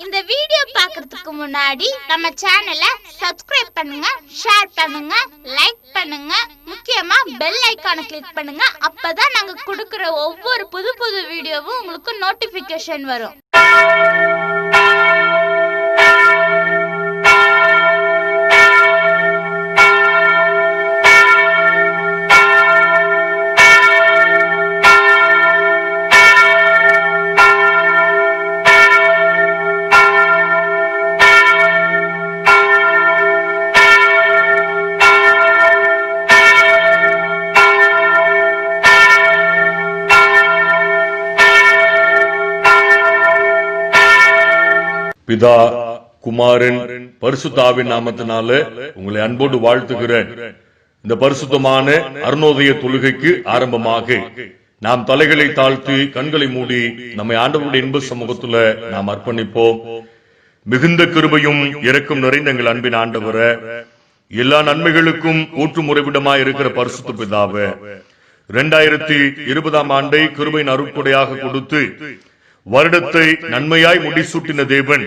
இந்த வீடியோ பார்க்கிறதுக்கு முன்னாடி நம்ம சேனலை சப்ஸ்கிரைப் பண்ணுங்க, ஷேர் பண்ணுங்க, லைக் பண்ணுங்க, முக்கியமா பெல் ஐகானை கிளிக் பண்ணுங்க. அப்பதான் நாங்க கொடுக்கிற ஒவ்வொரு புது வீடியோவும் உங்களுக்கு நோட்டிபிகேஷன் வரும். பிதா, குமாரன், பரிசுத்தாவின் நாமத்தினால உங்களை அன்போடு வாழ்த்துகிறேன். இந்த பரிசுத்தமான அருணோதய தொழுகைக்கு ஆரம்பமாக நாம் தலைகளை தாழ்த்தி கண்களை மூடி நம்மை ஆண்டவருடைய இன்ப சமூகத்துல நாம் அர்ப்பணிப்போம். மிகுந்த கிருபையும் இரக்கம் நிறைந்த எங்கள் அன்பின் ஆண்டவரே, எல்லா நன்மைகளுக்கும் ஊற்றுமுறைவிடமாய் இருக்கிற பரிசுத்த பிதாவே, 2020 ஆண்டை கிருபையின் அருட்கொடையாக கொடுத்து வருடத்தை நன்மையாய் முடிசூட்டின தேவன்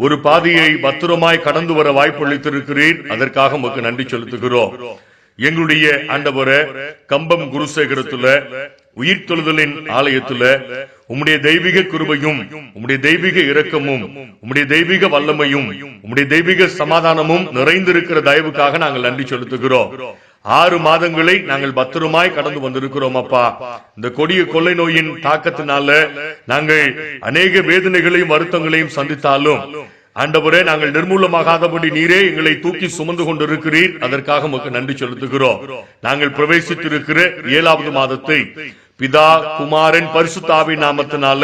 ஒரு பாதையை பத்திரமாய் கடந்து வர வாய்ப்பளித்திருக்கிறீர். அதற்காக உங்களுக்கு நன்றி செலுத்துகிறோம். எங்களுடைய ஆண்டவரே, கம்பம் குருசேகரத்துல உயிர்த்தெழுதலின் ஆலயத்துல உம்முடைய தெய்வீக கிருபையும் உம்முடைய தெய்வீக இரக்கமும் உம்முடைய தெய்வீக வல்லமையும் உம்முடைய தெய்வீக சமாதானமும் நிறைந்திருக்கிற தயவுக்காக நாங்கள் நன்றி செலுத்துகிறோம். 6 மாதங்களை நாங்கள் பத்திரமாய் கடந்து வந்திருக்கிறோம். அப்பா, இந்த கொடிய கொள்ளை நோயின் தாக்கத்தினால நாங்கள் அநேக வேதனைகளையும் வருத்தங்களையும் சந்தித்தாலும் ஆண்டவரே, நாங்கள் நிர்மூலமாகாதபடி நீரே எங்களை தூக்கி சுமந்து கொண்டிருக்கிறீர். அதற்காக உங்களுக்கு நன்றி செலுத்துகிறோம். நாங்கள் பிரவேசித்திருக்கிற 7வது மாதத்தை பிதா, குமாரன், பரிசுத்தாவின் நாமத்தினால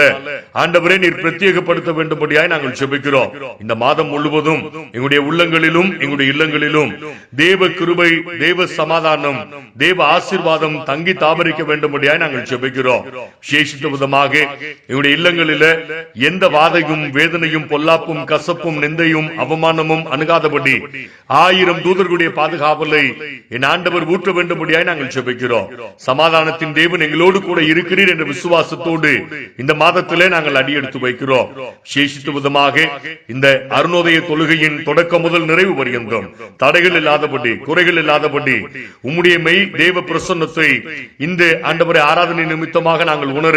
ஆண்டவரே நீர் பிரத்யேகப்படுத்த வேண்டும்படியாய் நாங்கள் ஜெபிக்கிறோம். இந்த மாதம் முழுவதும் எங்களுடைய உள்ளங்களிலும் எங்களுடைய இல்லங்களிலும் தேவ கிருபை, தேவ சமாதானம், தேவ ஆசீர்வாதம் தங்கி தாபரிக்க வேண்டும்படியாய் நாங்கள் ஜெபிக்கிறோம். விசேஷித்த விதமாக எங்களுடைய இல்லங்களில எந்த வாதையும் வேதனையும் பொல்லாப்பும் கசப்பும் நிந்தையும் அவமானமும் அணுகாதபடி 1000 தூதர்களுடைய பாதுகாவலை என் ஆண்டவர் ஊற்ற வேண்டும்படியாய் நாங்கள் ஜெபிக்கிறோம். சமாதானத்தின் தேவன் எங்களோடு கூட இருக்கிறீர் என்ற விசுவாசத்தோடு இந்த மாதத்திலே நாங்கள் அடியெடுத்து வைக்கிறோம். விசேஷித்த விதமாக இந்த அருணோதய தொழுகையின் தொடக்கம் முதல் நிறைவு பரியந்தம் தடைகள் இல்லாதபடி, குறைகள் இல்லாதபடி உம்முடைய மெய் தேவ பிரசன்னத்தை இந்த ஆண்டவரை ஆராதனை நிமித்தமாக நாங்கள் உணர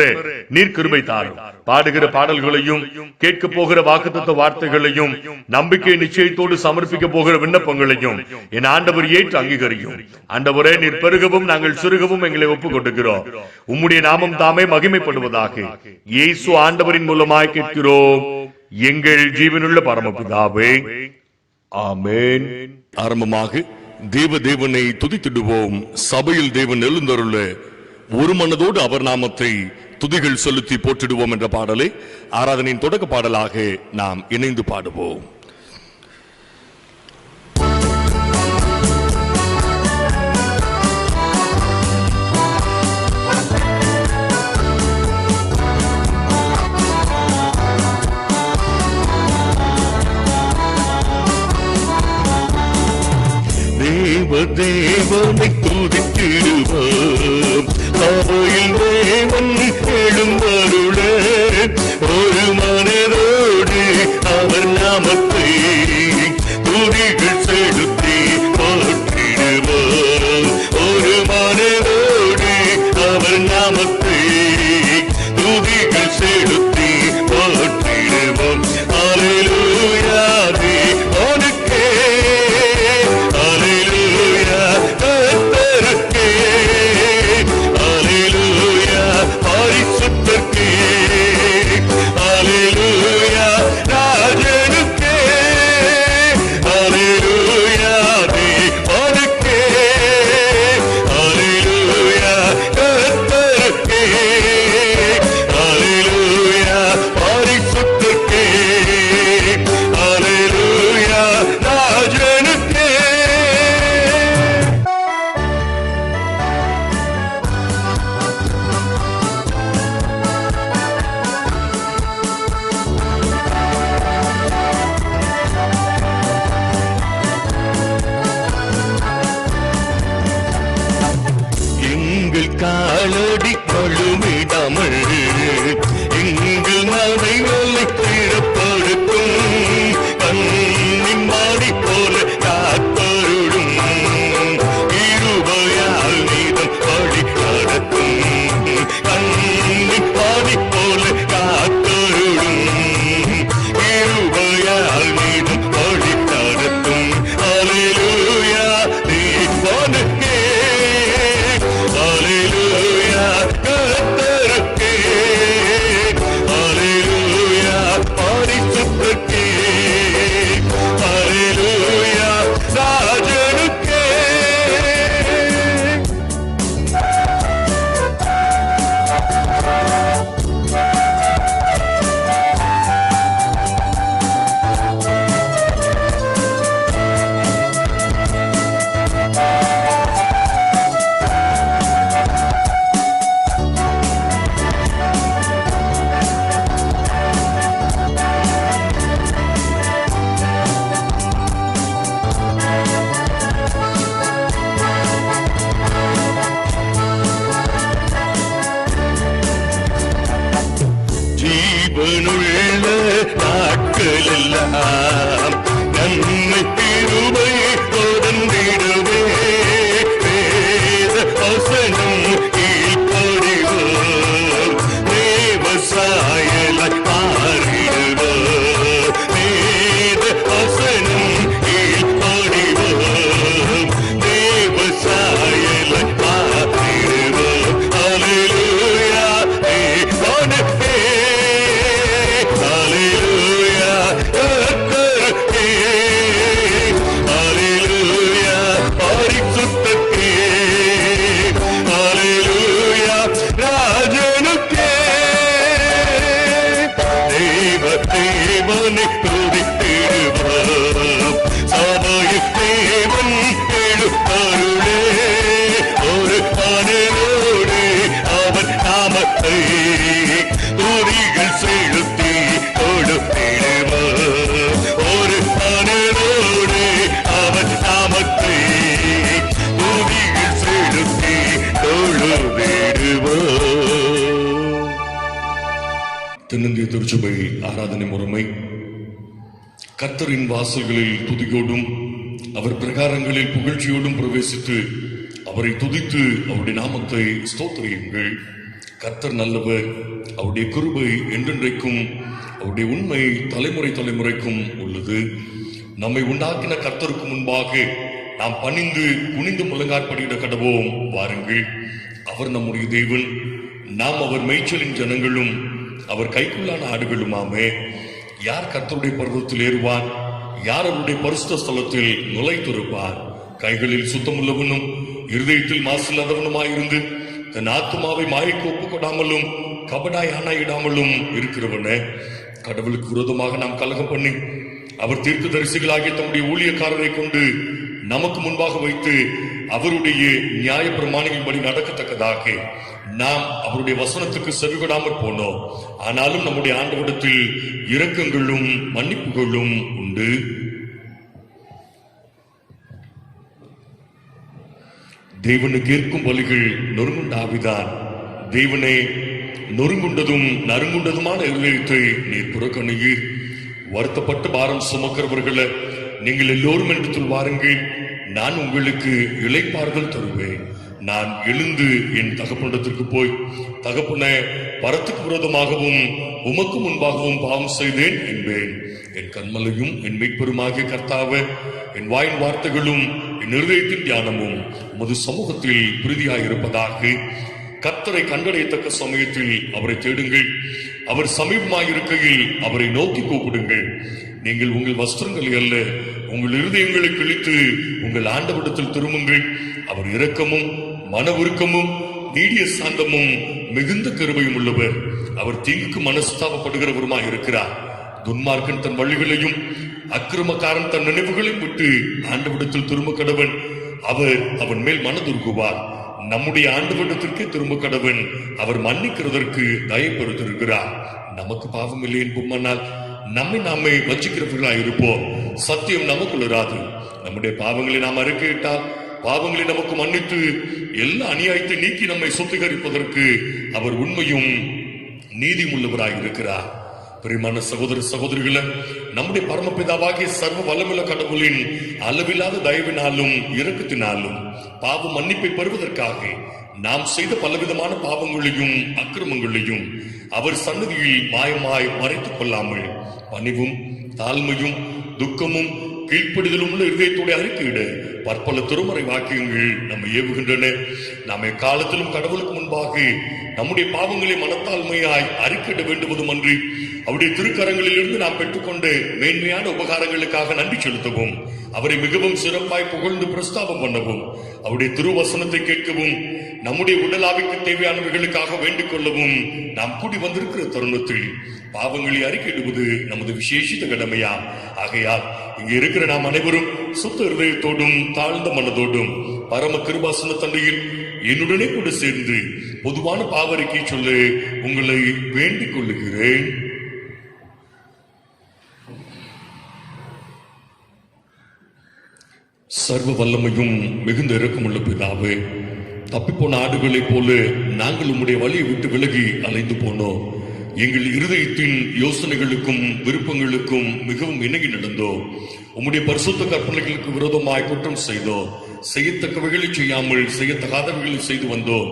நீர் கிருபை தாரும். பாடுகிற பாடல்களையும் கேட்க போகிற வாக்குத்தத்த வார்த்தைகளையும் நம்பிக்கை நிச்சயத்தோடு சமர்ப்பிக்க போகிற விண்ணப்பங்களையும் என் ஆண்டவர் ஏற்று அங்கீகரிக்கும். ஆண்டவரே, நீர் பெருகவும் நாங்கள் சிறுகவும் எங்களை ஒப்புக் கொண்டுகிறோம். உம்முடைய நாமம் தாமே மகிமைப்படுவதாக இயேசு ஆண்டவரின் மூலமாய் கேட்கிறோம் எங்கள் ஜீவனுள்ள பரமபிதாவே, ஆமென். ஆரம்பமாக தேவனை துதித்திடுவோம். சபையில் தேவன் எழுந்தருள ஒரு மனதோடு அவர் நாமத்தை துதிகள் செலுத்தி போற்றிடுவோம் என்ற பாடலை ஆராதனையின் தொடக்க பாடலாக நாம் இணைந்து பாடுவோம். தேவனை துதித்திடுவோம். சபையில் தேவன் எழுந்தருள ஒரு மனதோடு அவர் நாமத்தை துதிகள் செலுத்தி போற்றிடுவோம். ஒரு மனதோடு அவர் நாமத்தை துதிகள் செலுத்தி போற்றிடுவோம். அல்லேலூயா, தேவனுக்கே அல்லேலூயா, கர்த்தருக்கே அல்லேலூயா, பரிசுத்தருக்கே அல்லேலூயா, ராஜனுக்கே அல்லேலூயா, தேவனுக்கே அல்லேலூயா, கர்த்தருக்கே தென்னிந்திய திருச்சபை ஆராதனை முறைமை கர்த்தரின் வாசல்களில் துதியோடும் அவர் பிரகாரங்களில் புகழ்ச்சியோடும் பிரவேசித்து அவரை துதித்து அவருடைய நாமத்தை ஸ்தோத்திரியுங்கள். கர்த்தர் நல்லவர், அவருடைய கிருபை என்றென்றைக்கும், அவருடைய உண்மை தலைமுறை தலைமுறைக்கும் உள்ளது. நம்மை உண்டாக்கின கர்த்தருக்கு முன்பாக நாம் பணிந்து குனிந்து முழங்காற்படியிட கடவோம். வாருங்கள், அவர் நம்முடைய தேவன், நாம் அவர் மேய்ச்சலின் ஜனங்களும் அவர் கைக்குள்ளான ஆடுகளுமாமே. யார் கர்த்தருடைய பர்வதத்தில் ஏறுவான்? யார் அவருடைய பரிசுத்த ஸ்தலத்தில் நுழைத்திருப்பார்? கைகளில் சுத்தமுள்ளவனும் இருதயத்தில் மாசில்லாதவனுமாயிருந்து தன் ஆத்துமாவை மாயைக்கு ஒப்புக்கொடாமலும் கபடாய் ஆணையிடாமலும் இருக்கிறவனே. கடவுளுக்கு விரோதமாக நாம் கலகம் பண்ணி அவர் தீர்க்க தரிசிகளாகிய தம்முடைய ஊழியக்காரரை கொண்டு நமக்கு முன்பாக வைத்து அவருடைய நியாய பிரமாணிகளின்படி நடக்கத்தக்கதாக நாம் அவருடைய வசனத்துக்கு செவிகொடாமற் போனோம். ஆனாலும் நம்முடைய ஆண்டவரிடத்தில் இரக்கங்களும் மன்னிப்புகளும் உண்டு. தேவனுக்கு ஏற்கும் பலிகள் நொறுங்குண்ட ஆவிதான். தேவனே, நொறுங்குண்டதும் நறுங்குண்டதுமான இருதயத்தை நீர் புறக்கணியீர். வருத்தப்பட்டு பாரம் சுமக்கிறவர்களை நீங்கள் எல்லோரும் இடத்தில் வாருங்கள், நான் உங்களுக்கு இளைப்பாறுதல் தருவேன். நான் எழுந்து என் தகப்பனிடத்திற்கு போய், தகப்பனே, பரத்துக்கு விரோதமாகவும் உமக்கு முன்பாகவும் பாவம் செய்தேன் என்பேன். என் கண்மலையும் என் மீட்பெருமாகிய கர்த்தாவே, என் வாயின் வார்த்தைகளும் என் இருதயத்தின் தியானமும் உமது சமூகத்தில் பிரீதியாயிருப்பதாக. கர்த்தரை கண்டடையத்தக்க சமயத்தில் அவரை தேடுங்கள், அவர் சமீபமாயிருக்கையில் அவரை நோக்கி கூப்பிடுங்கள். நீங்கள் உங்கள் வஸ்திரங்களை அல்ல, உங்கள் இருதயங்களை கிழித்து உங்கள் ஆண்டவரிடத்தில் திரும்புங்கள். அவர் இரக்கமும் மன உருக்கமும் நீடிய சாந்தமும் மிகுந்த கிருபையும் உள்ளவர். அவர் தீங்குக்கு மனஸ்தாபப்படுகிறவருமாய் இருக்கிறார். துன்மார்க்கன் தன் வழிகளையும் அக்கிரமக்காரன் தன் நினைவுகளையும் விட்டு ஆண்டவரிடத்தில் திரும்ப கடவன். அவர் அவன் மேல் மனதுருகுவார். நம்முடைய ஆண்டவரிடத்திற்கே திரும்ப கடவன். அவர் மன்னிக்கிறதற்கு தயப்படுத்திருக்கிறார். நமக்கு பாவம் இல்லை என்போமானால் நம்மை நாமே வஞ்சிக்கிறவர்களாய் இருப்போம். சத்தியம் நமக்குள் இராது. நம்முடைய பாவங்களை நாம் அறிக்கையிட்டால் பாவங்களை நமக்கு மன்னித்து எல்லா அநியாயத்தை நீக்கி நம்மை சுத்திகரிப்பதற்கு அவர் உண்மையும் நீதியும் உள்ளவராய் இருக்கிறார். பிரியமான சகோதர சகோதரிகளை, நம்முடைய பரமபிதாவாகிய சர்வ வல்லமுள்ள கடவுளின் அளவில்லாத தயவினாலும் இரக்கத்தினாலும் பாவ மன்னிப்பை பெறுவதற்காக நாம் செய்த பலவிதமான பாவங்களையும் அக்கிரமங்களையும் அவர் சன்னதியில் மாயமாய் மறைத்துக் கொள்ளாமல் பணிவும் தாழ்மையும் துக்கமும் கீழ்ப்படிதலும் உள்ள இருதயத்தோடு அறிக்கையிட பற்பல திருமறை வாக்கியங்கள் நம்மை ஏவுகின்றன. நாம் எக்காலத்திலும் கடவுளுக்கு முன்பாக நம்முடைய பாவங்களை மனத்தாழ்மையாய் அறிக்கையிட வேண்டுவதும் அன்றி அவருடைய திருக்கரங்களில் இருந்து நாம் பெற்றுக்கொண்ட மேன்மையான உபகாரங்களுக்காக நன்றி செலுத்தவும், அவரை மிகவும் சிறப்பாய் புகழ்ந்து பிரஸ்தாபம் பண்ணவும், அவருடைய திருவசனத்தை கேட்கவும், நம்முடைய உடலாவிற்கு தேவையானவர்களுக்காக வேண்டிக் கொள்ளவும் நாம் கூடி வந்திருக்கிற தருணத்தில் பாவங்களை அறிக்கையிடுவது நமது விசேஷித்த கடமையா. ஆகையால் இங்க இருக்கிற நாம் அனைவரும் சுத்த இருதயத்தோடும் தாழ்ந்த மனதோடும் பரம கிருபாசன தண்டையில் என்னுடனே கூட சேர்ந்து பொதுவான பாவறிக்கை சொல்ல உங்களை வேண்டிக் கொள்ளுகிறேன். சர்வ வல்லமையும் மிகுந்த இரக்கமுள்ள பிதாவே, தப்பிப்போன ஆடுகளைப் போல நாங்கள் உம்முடைய வழியை விட்டு விலகி அலைந்து போனோம். எங்கள் இருதயத்தின் யோசனைகளுக்கும் விருப்பங்களுக்கும் மிகவும் இணங்கி நடந்தோம். உம்முடைய பரிசுத்த கற்பனைகளுக்கு விரோதமாய் குற்றம் செய்தோம். செய்யத்தக்கவைகளை செய்யாமல் செய்யத்தகாதவைகளை செய்து வந்தோம்.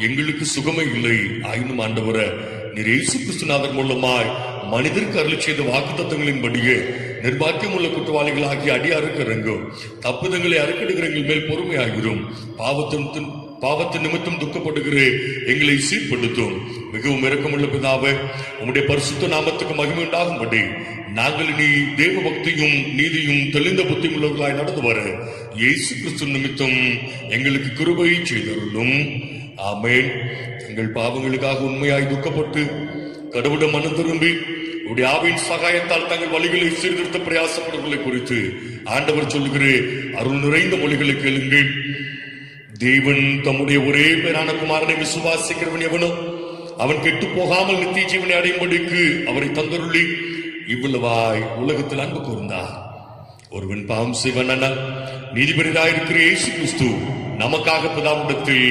எங்களுக்கு சுகமே இல்லை. ஆயினும் ஆண்டவரே, நீர் இயேசு கிறிஸ்துநாதர் மூலமாய் மனிதருக்கு அருளி செய்த வாக்குத்தத்தங்களின்படியே நிர்பாக்கியமுள்ள குற்றவாளிகளாகிய அடியாருக்கு இறங்கும். தப்புதங்களை அறுக்கிடுகிற எங்கள் மேல் பொறுமையாகிறோம். பாவத்தின் நிமித்தம் துக்கப்படுகிற எங்களை சீர்படுத்தும். மிகவும் இரக்கமுள்ள பிதாவே, உம்முடைய பரிசுத்த நாமத்துக்கு மகிமை உண்டாகும்படி நாங்கள் நீ தேவ பக்தியும் நீதியும் தெளிந்த புத்தியும் உள்ளவர்களாய் நடந்து வர இயேசு கிறிஸ்து நிமித்தம் எங்களுக்கு கிருபை செய்தருளும். ஆமென். எங்கள் பாவங்களுக்காக உண்மையாய் துக்கப்பட்டு கடவுளிடம் மனம் திரும்பி உடைய ஆவியின் சகாயத்தால் தங்கள் வழிகளை சீர்திருத்த பிரயாசப்படுவதை குறித்து ஆண்டவர் சொல்லுகிற அருள் நிறைந்த மொழிகளை கேளுங்கள். தேவன் தம்முடைய ஒரே பேரான குமாரனை விசுவாசிக்கிறவன் எவனோ அவன் கெட்டு போகாமல் நித்திய ஜீவனை அடையும்படிக்கு அவரை தந்தருளி இவ்வளவாய் உலகத்தில் அன்பு கூர்ந்தார். ஒருவன் பாவம் செய்வனால் நீதிபதியாயிருக்கிற இயேசு கிறிஸ்து நமக்காக பிதாவிடத்தில்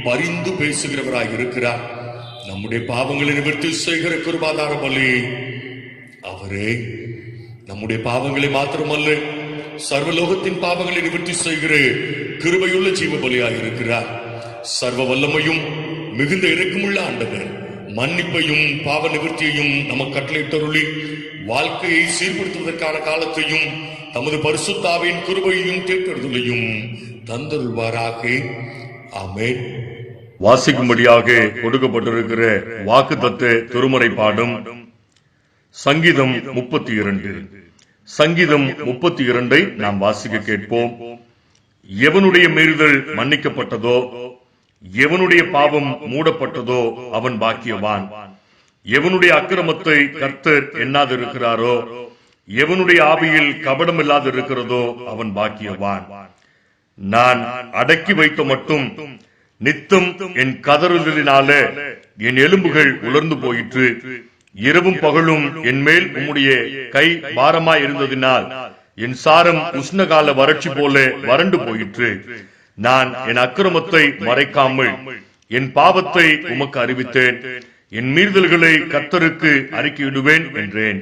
பரிந்து பேசுகிறவராய் இருக்கிறார். நம்முடைய பாவங்களை நிவர்த்தி செய்கிற கிருபாதார பலி அவரே. நம்முடைய பாவங்களை மாத்திரமல்ல, சர்வலோகத்தின் பாவங்களை நிவர்த்தி செய்கிற கிருபையுள்ள ஜீவ பலியாக இருக்கிறார். சர்வ வல்லமையும் மிகுந்த இரக்கமுள்ள ஆண்டவர் மன்னிப்பையும் பாவ நிவர்த்தியையும் நமக்கு கட்டளையிட்டருளி வாழ்க்கையை சீர்படுத்துவதற்கான காலத்தையும் தமது பரிசுத்தாவின் கிருபையையும் தேர்ந்தெடுதலையும் தந்தருள்வாராக. ஆமென். வாசிக்கும்படியாக கொடுக்கப்பட்டிருக்கிற வாக்குத்தத்த திருமறை பாடும் சங்கீதம் 32. சங்கீதம் 32 நாம் வாசிக்க கேட்போம். எவனுடைய மீறுதல் மன்னிக்கப்பட்டதோ, எவனுடைய பாவம் மூடப்பட்டதோ அவன் பாக்கியவான். எவனுடைய அக்கிரமத்தை கர்த்தர் எண்ணாதிருக்கிறாரோ, எவனுடைய ஆவியில் கபடம் இல்லாதிருக்கிறதோ அவன் பாக்கியவான். நான் அடக்கி வைத்த மட்டும் நித்தம் என் கதறுதலினால என் எலும்புகள் உலர்ந்து போயிற்று. இரவும் பகலும் என் மேல் உம்முடைய கை பாரமாய் இருந்ததினால் என் சாரம் உஷ்ணகால வறட்சி போல வறண்டு போயிற்று. நான் என் அக்கிரமத்தை மறைக்காமல் என் பாவத்தை உமக்கு அறிவித்தேன். என் மீறுதல்களை கர்த்தருக்கு அறிக்கையிடுவேன் என்றேன்.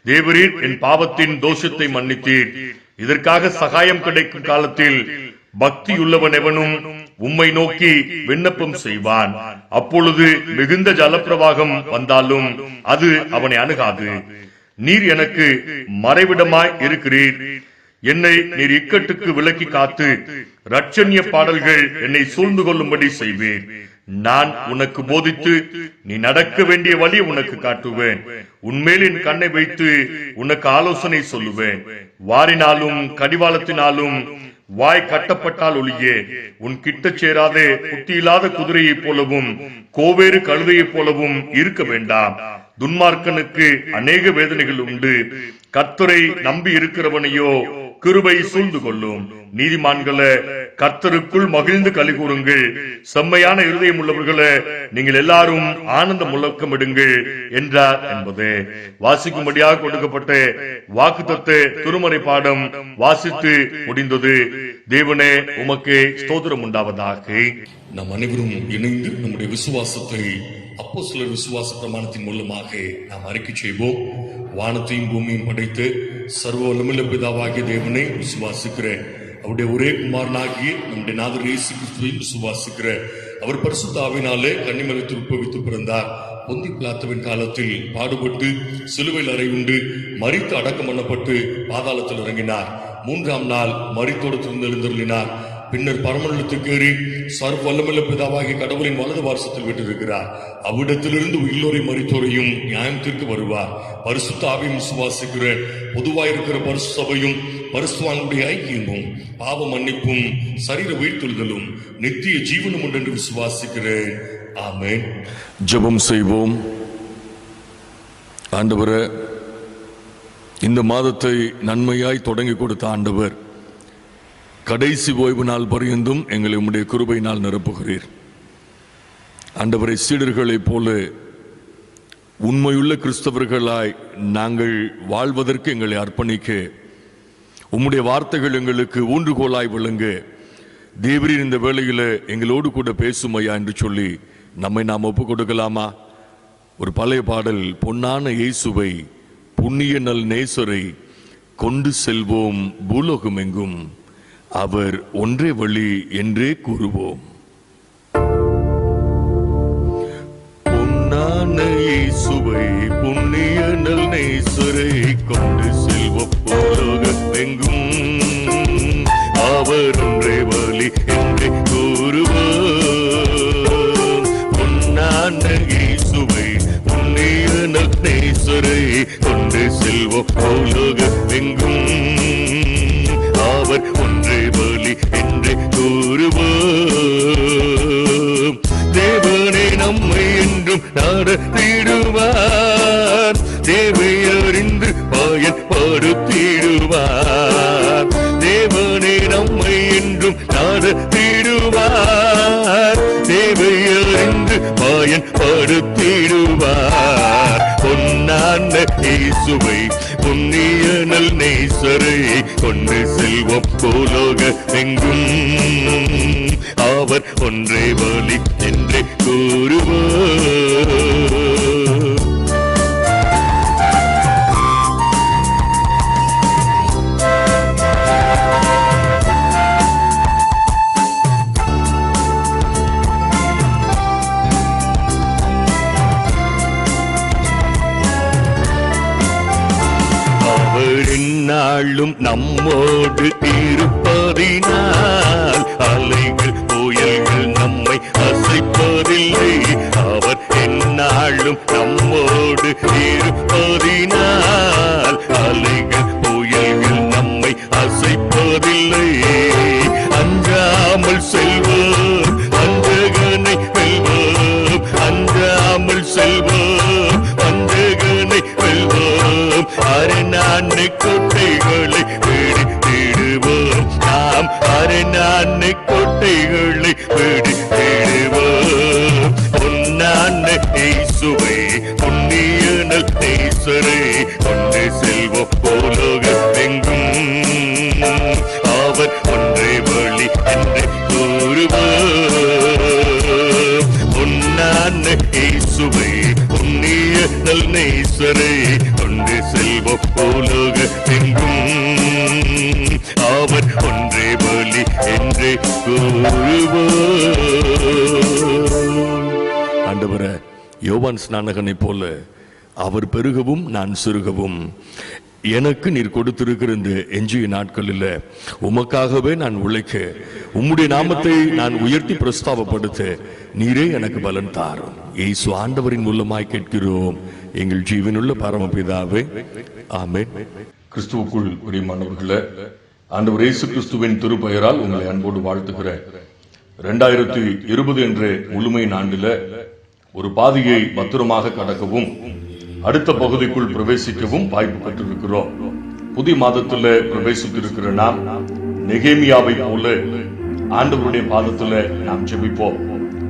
தேவரீர் என் பாவத்தின் தோஷத்தை மன்னித்தீர். இதற்காக சகாயம் கிடைக்கும் காலத்தில் பக்தியுள்ளவன் எவனும் உம்மை நோக்கி விண்ணப்பம் செய்வான். அப்பொழுது மிகுந்த ஜலப்பிரவாகம் வந்தாலும் அது அவனை அணுகாது. நீர் எனக்கு மறைவிடமாய் இருக்கிறீர். என்னை நீர் இக்கட்டுக்கு விலக்கி காத்து இரட்சணிய பாடல்கள் என்னை சூழ்ந்து கொள்ளும்படி செய்வேன். நான் உனக்கு போதித்து நீ நடக்க வேண்டிய வழி உனக்கு காட்டுவேன். உன்மேல் என் கண்ணை வைத்து உனக்கு ஆலோசனை சொல்லுவேன். வாரினாலும் கடிவாளத்தினாலும் வாய் கட்டப்பட்டால் ஒளியே உன் கிட்ட சேராதே. புத்தியில்லாத குதிரையை போலவும் கோவேறு கழுதையை போலவும் இருக்க வேண்டாம். துன்மார்க்கனுக்கு அநேக வேதனைகள் உண்டு. கர்த்தரை நம்பி இருக்கிறவனையோ கிருபை சூழ்ந்து கொள்ளும். நீதிமான்களை கர்த்தருக்குள் மகிழ்ந்து களி கூறுங்கள். செம்மையான இருதயம் உள்ளவர்களை நீங்கள் எல்லாரும் ஆனந்த முழக்கமிடுங்கள் என்றார் என்பது வாசிக்கும்படியாக கொடுக்கப்பட்ட வாக்குத்தத்த திருமறை பாடம் வாசித்து முடிந்தது. தேவனே உமக்கு ஸ்தோத்திரம் உண்டாவதாக. நாம் அனைவரும் இணைந்து நம்முடைய விசுவாசத்தை அப்போஸ்தலர் விசுவாச பிரமாணத்தின் மூலமாக நாம் அறிக்கை செய்வோம். வானத்தையும் பூமியும் படைத்து சர்வ வல்லமையுள்ள பிதாவாகிய தேவனை விசுவாசிக்கிற, அவருடைய ஒரே குமாரனாகிய நம்முடைய நாதர் இயேசு கிறிஸ்துவை விசுவாசிக்கிற, அவர் பரிசுத்த ஆவியினாலே கன்னிமரித்து உட்பவித்து பிறந்தார். பொந்தி பிலாத்துவின் காலத்தில் பாடுபட்டு சிலுவையில் அறையுண்டு மரித்து அடக்கம் பண்ணப்பட்டு பாதாளத்தில் இறங்கினார். 3ஆம் நாள் மரித்தோடு எழுந்தருளினார். பின்னர் பரமண்டலத்துக்கு ஏறி சர்வ வல்லமையுள்ள பிதாவாகிய கடவுளின் வலது பார்சத்தில் விட்டிருக்கிறார். அவ்விடத்திலிருந்து உயிரோரை மரித்தோரையும் நியாயத்திற்கு வருவார். பரிசுத்த ஆவியும் விசுவாசிக்கிற, பொதுவாயிருக்கிற பரிசுத்த சபையும் பரிசுத்தவான்களுடைய ஐக்கியமும் பாவ மன்னிப்பும் சரீர உயிர்த்தெழுதலும் நித்திய ஜீவனும் உண்டு என்று விசுவாசிக்கிறேன். ஆமென். ஜெபம் செய்வோம். ஆண்டவரே, இந்த மாதத்தை நன்மையாய் தொடங்கி கொடுத்த ஆண்டவர், கடைசி ஓய்வு நாள் பரியந்தும் எங்களை உம்முடைய கிருபையினால் நிரப்புகிறீர். ஆண்டவரை, சீடர்களைப் போல உண்மையுள்ள கிறிஸ்தவர்களாய் நாங்கள் வாழ்வதற்கு எங்களை அர்ப்பணிக்க, உம்முடைய வார்த்தைகள் எங்களுக்கு ஊன்றுகோலாய் விளங்க, தேவரீர் இந்த வேளையில் எங்களோடு கூட பேசுமையா என்று சொல்லி நம்மை நாம் ஒப்புக் கொடுக்கலாமா? ஒரு பழைய பாடல், பொன்னான இயேசுவை புண்ணிய நல் நேசரை கொண்டு செல்வோம் பூலோகம் எங்கும், அவர் ஒன்றே வழி என்றே கூறுவோம். பொன்னான இயேசுவை புண்ணிய நல் நேசரை கொண்டு செல்வோம் பூலோகம் எங்கும், அவர் ஒன்றே வழி என்றே கூறுவோம். பொன்னான இயேசுவை புண்ணிய நல் நேசரை கொண்டு செல்வோம் பூலோகம் எங்கும், அவர் ஒன்றே வழி என்று கூறுவோம். தேவனே நம்மை என்றும் நடத்திடுவார், தேவை அறிந்து பயன்படுத்திடுவார். தேவனே நம்மை என்றும் நடத்திடுவார், தேவை அறிந்து பயன்படுத்திடுவார். பொன்னான இயேசுவை புண்ணிய நல் நேசரை கொண்டு செல்வோம் பூலோக எங்கும், அவர் ஒன்றே வழி என்றே கூறுவோம். எந்நாளும் நம்மோடு இருப்பதினால் அலைகள் புயல்கள் நம்மை அசைப்பதில்லை. அவர் எந்நாளும் நம்மோடு இருப்பதினால் அலைகள் புயல்கள் நம்மை அசைப்பதில்லை. அஞ்சாமல் செல்வோம், வஞ்சகனை வெல்வோம். அஞ்சாமல் செல்வோம், வஞ்சகனை வெல்வோம். அரணானை கோட்டைகளை தேடுவோம். நாம் அரணானை கோட்டைகளை தேடுவோம். பொன்னான இயேசுவை, புண்ணியனல் நேசரை கொண்டு செல்வோம் பூலோகமெங்கும். அவர் ஒன்றே வழி என்று கூறுவோம். பொன்னான இயேசுவை, புண்ணியனல் நேசரை கொண்டு செல்வோம் பூலோகமெங்கும். அவர் ஒன்றே வழி என்று கூறுவோம். ஆண்டவரே, யோவான் ஸ்நானகனை போல அவர் பெருகவும் நான் சிறுகவும், எனக்கு நீர் கொடுத்திருக்கிற இந்த எஞ்சிய நாட்களில் உமக்காகவே நான் உழைக்க, உம்முடைய நாமத்தை நான் உயர்த்தி பிரஸ்தாபப்படுத்த நீரே எனக்கு பலன் தாரும். இயேசு ஆண்டவரின் மூலமாய் கேட்கிறோம் எங்கள் ஜீவனுள்ள பரமபிதாவே, ஆமென். கிறிஸ்துவுக்குள் பிரியமானவர்களே, ஆண்டவர் இயேசு கிறிஸ்துவின் திருப்பெயரால் உங்களை அன்போடு வாழ்த்துகிறேன். 2020 என்ற முழுமையின் ஆண்டில ஒரு பாதையை பத்திரமாக கடக்கவும் அடுத்த பகுதிக்குள் பிரவேசிக்கவும் வாய்ப்பு பெற்றிருக்கிறோம். புதிய மாதத்துல பிரவேசித்திருக்கிற நாம் நெகேமியாவை போல ஆண்டவருடைய பாதத்துல நாம் ஜெபிப்போம்.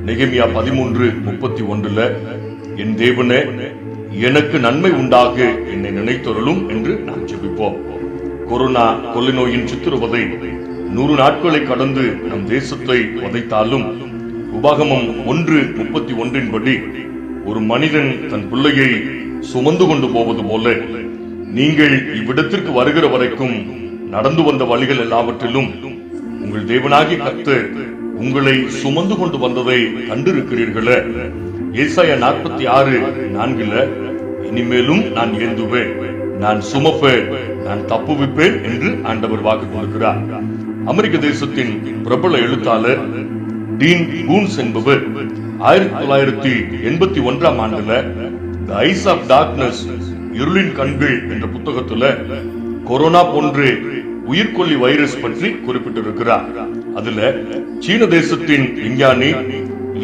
நெகேமியா 13:31 என் தேவனே, எனக்கு நன்மை உண்டாக என்னை நினைத்தருளும் என்று நாம் ஜெபிப்போம். கொரோனா கொள்ளை நோயின் சித்திரவதை 100 நாட்களை கடந்து நம் தேசத்தை வதைத்தாலும் உபாகமம் 1:31 படி ஒரு மனிதன் தன் பிள்ளையை சுமந்து கொண்டு போவது போல நீங்கள் இவ்விடத்திற்கு வருகிற வரைக்கும் நடந்து வந்த வழிகள் எல்லாவற்றிலும் உங்கள் தேவனாகிய கர்த்தர் உங்களை சுமந்து கொண்டு வந்ததை கண்டிருக்கிறீர்களே. ஏசாயா 46:4 இனிமேலும் நான் ஏந்துவேன், நான் சுமப்பேன், நான் தப்புவிப்பேன் என்று ஆண்டவர் வாக்கு கொடுக்கிறார். அமெரிக்க தேசத்தின் பிரபல எழுத்தாளர் டீன் கூன்ஸ் என்பவர் 1981 ஆண்டுல The Eyes of Darkness, இருளின் கண்கள் என்ற புத்தகத்துல கொரோனா போன்று உயிர்கொல்லி வைரஸ் பற்றி குறிப்பிட்டிருக்கிறார். அதுல சீன தேசத்தின் விஞ்ஞானி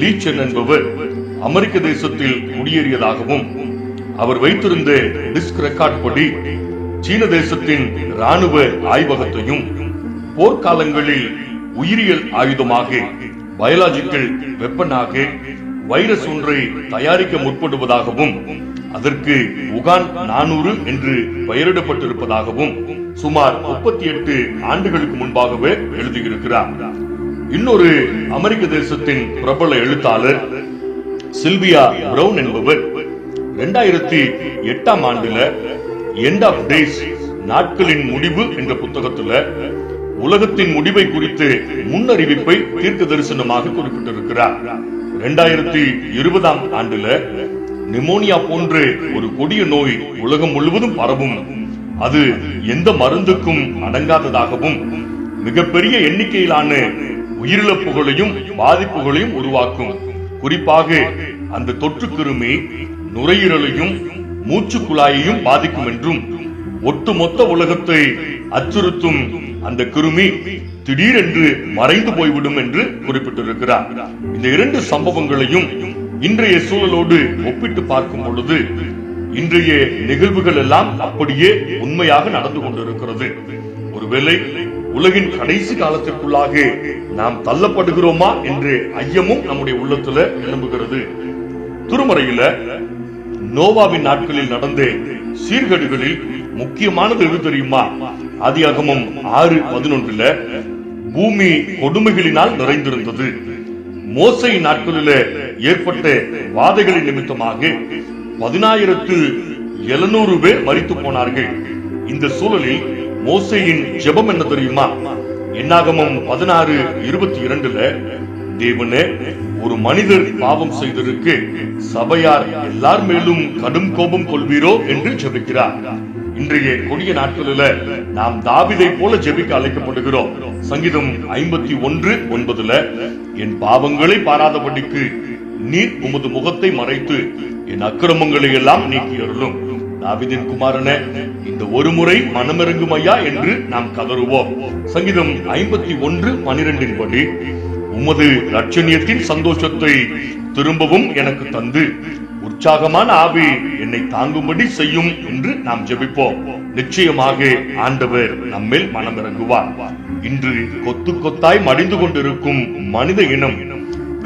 லீ சென் என்பவர் அமெரிக்க தேசத்தில் குடியேறியதாகவும் அவர் வைத்திருந்த டிஸ்க் ரெக்கார்ட் படி சீன தேசத்தின் ராணுவ ஆய்வகத்தையும் போர்க்காலங்களில் உயிரியல் ஆயுதமாக பயாலஜிக்கல் வெப்பனாக வைரஸ் ஒன்றை தயாரிக்க முற்படுவதாகவும் அதற்கு உகான் 400 என்று பெயரிடப்பட்டிருப்பதாகவும் சுமார் 38 ஆண்டுகளுக்கு முன்பாகவே எழுதியிருக்கிறார். இன்னொரு அமெரிக்க தேசத்தின் பிரபல எழுத்தாளர் சில்வியா பிரவுன் என்பவர் 2008 ஆண்டுல எண்ட் ஆஃப் டேஸ், நாட்களின் முடிவு என்ற புத்தகத்துல உலகத்தின் முடிவை குறித்து முன்னறிவிப்பை தீர்க்க தரிசனமாக குறிப்பிட்டிருக்கிறார். 2020 ஆண்டுல நிமோனியா போன்ற ஒரு கொடிய நோய் உலகம் முழுவதும் பரவும், அது எந்த மருந்துக்கும் அடங்காததாகவும் மிகப்பெரிய எண்ணிக்கையிலான உயிரிழப்புகளையும் பாதிப்புகளையும் உருவாக்கும். குறிப்பாக அந்த தொற்று கிருமி நுரையீரலையும் மூச்சு குழாயையும் பாதிக்கும் என்றும் ஒட்டுமொத்த உலகத்தை அச்சுறுத்தும் அந்த கிருமி திடீரென்று மறைந்து போய்விடும் என்று குறிப்பிட்டிருக்கிறார். இந்த 2 சம்பவங்களையும் இன்றைய சூழலோடு ஒப்பிட்டு பார்க்கும் பொழுது இன்றைய நிகழ்வுகள் எல்லாம் அப்படியே உண்மையாக நடந்து கொண்டிருக்கிறது. ஒருவேளை உலகின் கடைசி காலத்திற்குள்ளாக நாம் தள்ளப்படுகிறோமா என்று ஐயமும் நம்முடைய உள்ளத்துல எழும்புகிறது. திருமறையில நோவாவின் நாட்களில் நடந்த சீர்கேடுகளில் முக்கியமானது எது தெரியுமா? ஆதியாகமம் 6:11 பூமி கொடுமைகளினால் நிறைந்திருந்தது. மோசேயின் நாட்களில் ஏற்பட்ட வாதைகளின் நிமித்தமாக 10,700 பேர் மரித்து போனார்கள். இந்த சூழலில் மோசேயின் ஜெபம் என்ன தெரியுமா? என்னாகமம் 16:22 தேவனே, ஒரு மனிதர் பாவம் செய்ததற்கு சபையார் எல்லார் மேலும் கடும் கோபம் கொள்வீரோ என்று ஜெபிக்கிறார். இன்றைய கொடிய நாட்களில நாம் தாவீதை போல ஜெபிக்க அழைக்கப்படுகிறோம். சங்கீதம் 51:9 என் பாவங்களை பாராதபடிக்கு நீர் உமது முகத்தை மறைத்து என் அக்கிரமங்களை எல்லாம் நீக்கி அருளும். தாவீதின் குமாரனே, இந்த ஒரு முறை மனமிறங்கும் ஐயா என்று நாம் கதறுவோம். சங்கீதம் 51:12 படி உமது இரட்சணியத்தின் சந்தோஷத்தை திரும்பவும் எனக்கு தந்து உற்சாகமான ஆவி என்னை தாங்கும்படி செய்யும் என்று நாம் ஜெபிப்போம். நிச்சயமாக ஆண்டவர் நம்மேல் மனமிறங்குவார். இன்று கொத்து கொத்தாய் மடிந்து கொண்டிருக்கும் மனித இனம்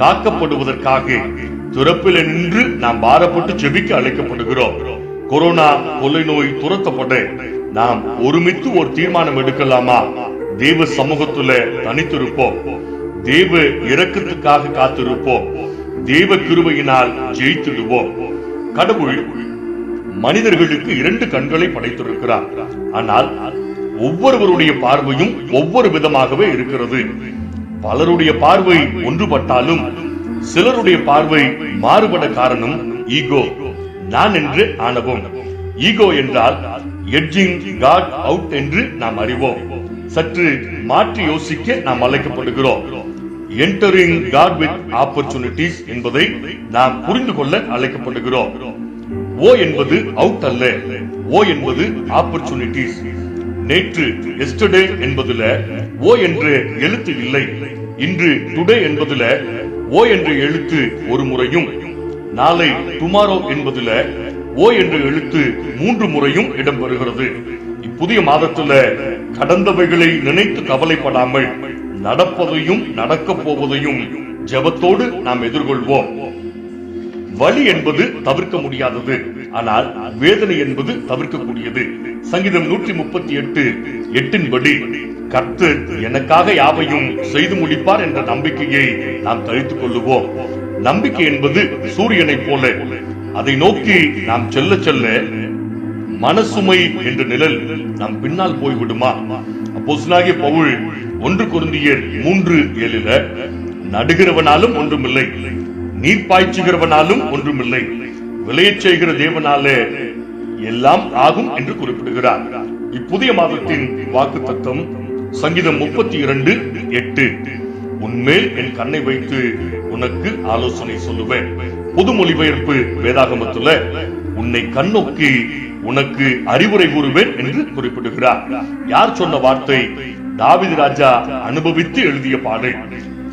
காக்கப்படுவதற்காக துறப்பில நின்று நாம் பாரப்பட்டு ஜெபிக்க அழைக்கப்படுகிறோம். கொரோனா கொள்ளை நோய் துரத்தப்பட நாம் ஒருமித்து ஒரு தீர்மானம் எடுக்கலாமா? தேவ சமூகத்துல தனித்திருப்போம். தேவ இரக்கத்துக்காக காத்திருப்போம். தேவ கிருபையினால் ஜெயித்திடுவோம். கடவுள் மனிதர்களுக்கு 2 கண்களை படைத்திருக்கிறார். ஆனால் ஒவ்வொருவருடைய பார்வையும் ஒவ்வொரு விதமாகவே இருக்கிறது. பலருடைய பார்வை ஒன்றுபட்டாலும் சிலருடைய பார்வை மாறுபட காரணம் ஈகோ, நான் என்று ஆணவம். ஈகோ என்றால் எட்ஜிங் காட் அவுட் என்று நாம் அறிவோம். சற்று மாற்றி யோசிக்க நாம் அழைக்கப்படுகிறோம். என்டரிங் காட் வித் ஆப்பர்ச்சுனிட்டிஸ் என்பதை நாம் புரிந்து கொள்ள அழைக்கப்படுகிறோம். ஓ என்பது அவுட் அல்ல, ஓ என்பது ஆப்பர்ச்சுனிட்டிஸ். நேற்று எஸ்டர்டே என்பதுல ஓ என்ற எழுத்து இல்லை. இன்று டுடே என்பதுல ஓ என்ற எழுத்து ஒரு முறையும், நாளை டுமாரோ என்பதுல ஓ என்ற எழுத்து 3 முறையும் இடம்பெறுகிறது. இப்புதிய மாதத்துல கடந்தவைகளை நினைத்து கவலைப்படாமல் நடப்பதையும் நடக்க போவதையும் ஜெபத்தோடு நாம் எதிர்கொள்வோம். வலி என்பது தவிர்க்க முடியாதது, ஆனால் வேதனை என்பது தவிர்க்கக்கூடியது. சங்கீதம் 138:8 படி கர்த்தர் எனக்காக யாவையும் செய்து முடிப்பார் என்ற நம்பிக்கையை நாம் தரித்துக் கொள்ளுவோம். நம்பிக்கை என்பது சூரியனை போல, அதை நோக்கி நாம் செல்ல செல்ல மனசுமை என்ற நிழல் நம் பின்னால் போய்விடுமா? அப்போஸ்தலனாகிய பவுல் 1 கொரிந்தியர் 3:7 நடுகிறவனாலும் ஒன்றுமில்லை, நீர் பாய்ச்சுகிறவனாலும் ஒன்றுமில்லை, விளையச் செய்கிற தேவனாலே எல்லாம் ஆகும் என்று குறிப்பிடுகிறார். இப்புதிய மாதத்தின் வாக்குத்தத்தம் சங்கீதம் 32:8 உன்மேல் என் கண்ணை வைத்து உனக்கு ஆலோசனை சொல்லுவேன். புது மொழிபெயர்ப்பு வேதாகமத்துல உன்னை கண்ணோக்கி உனக்கு அறிவுரை கூறுவேன் என்று குறிப்பிடுகிறார். யார் சொன்ன வார்த்தை? தாவீது ராஜா அனுபவித்து எழுதிய பாடல்.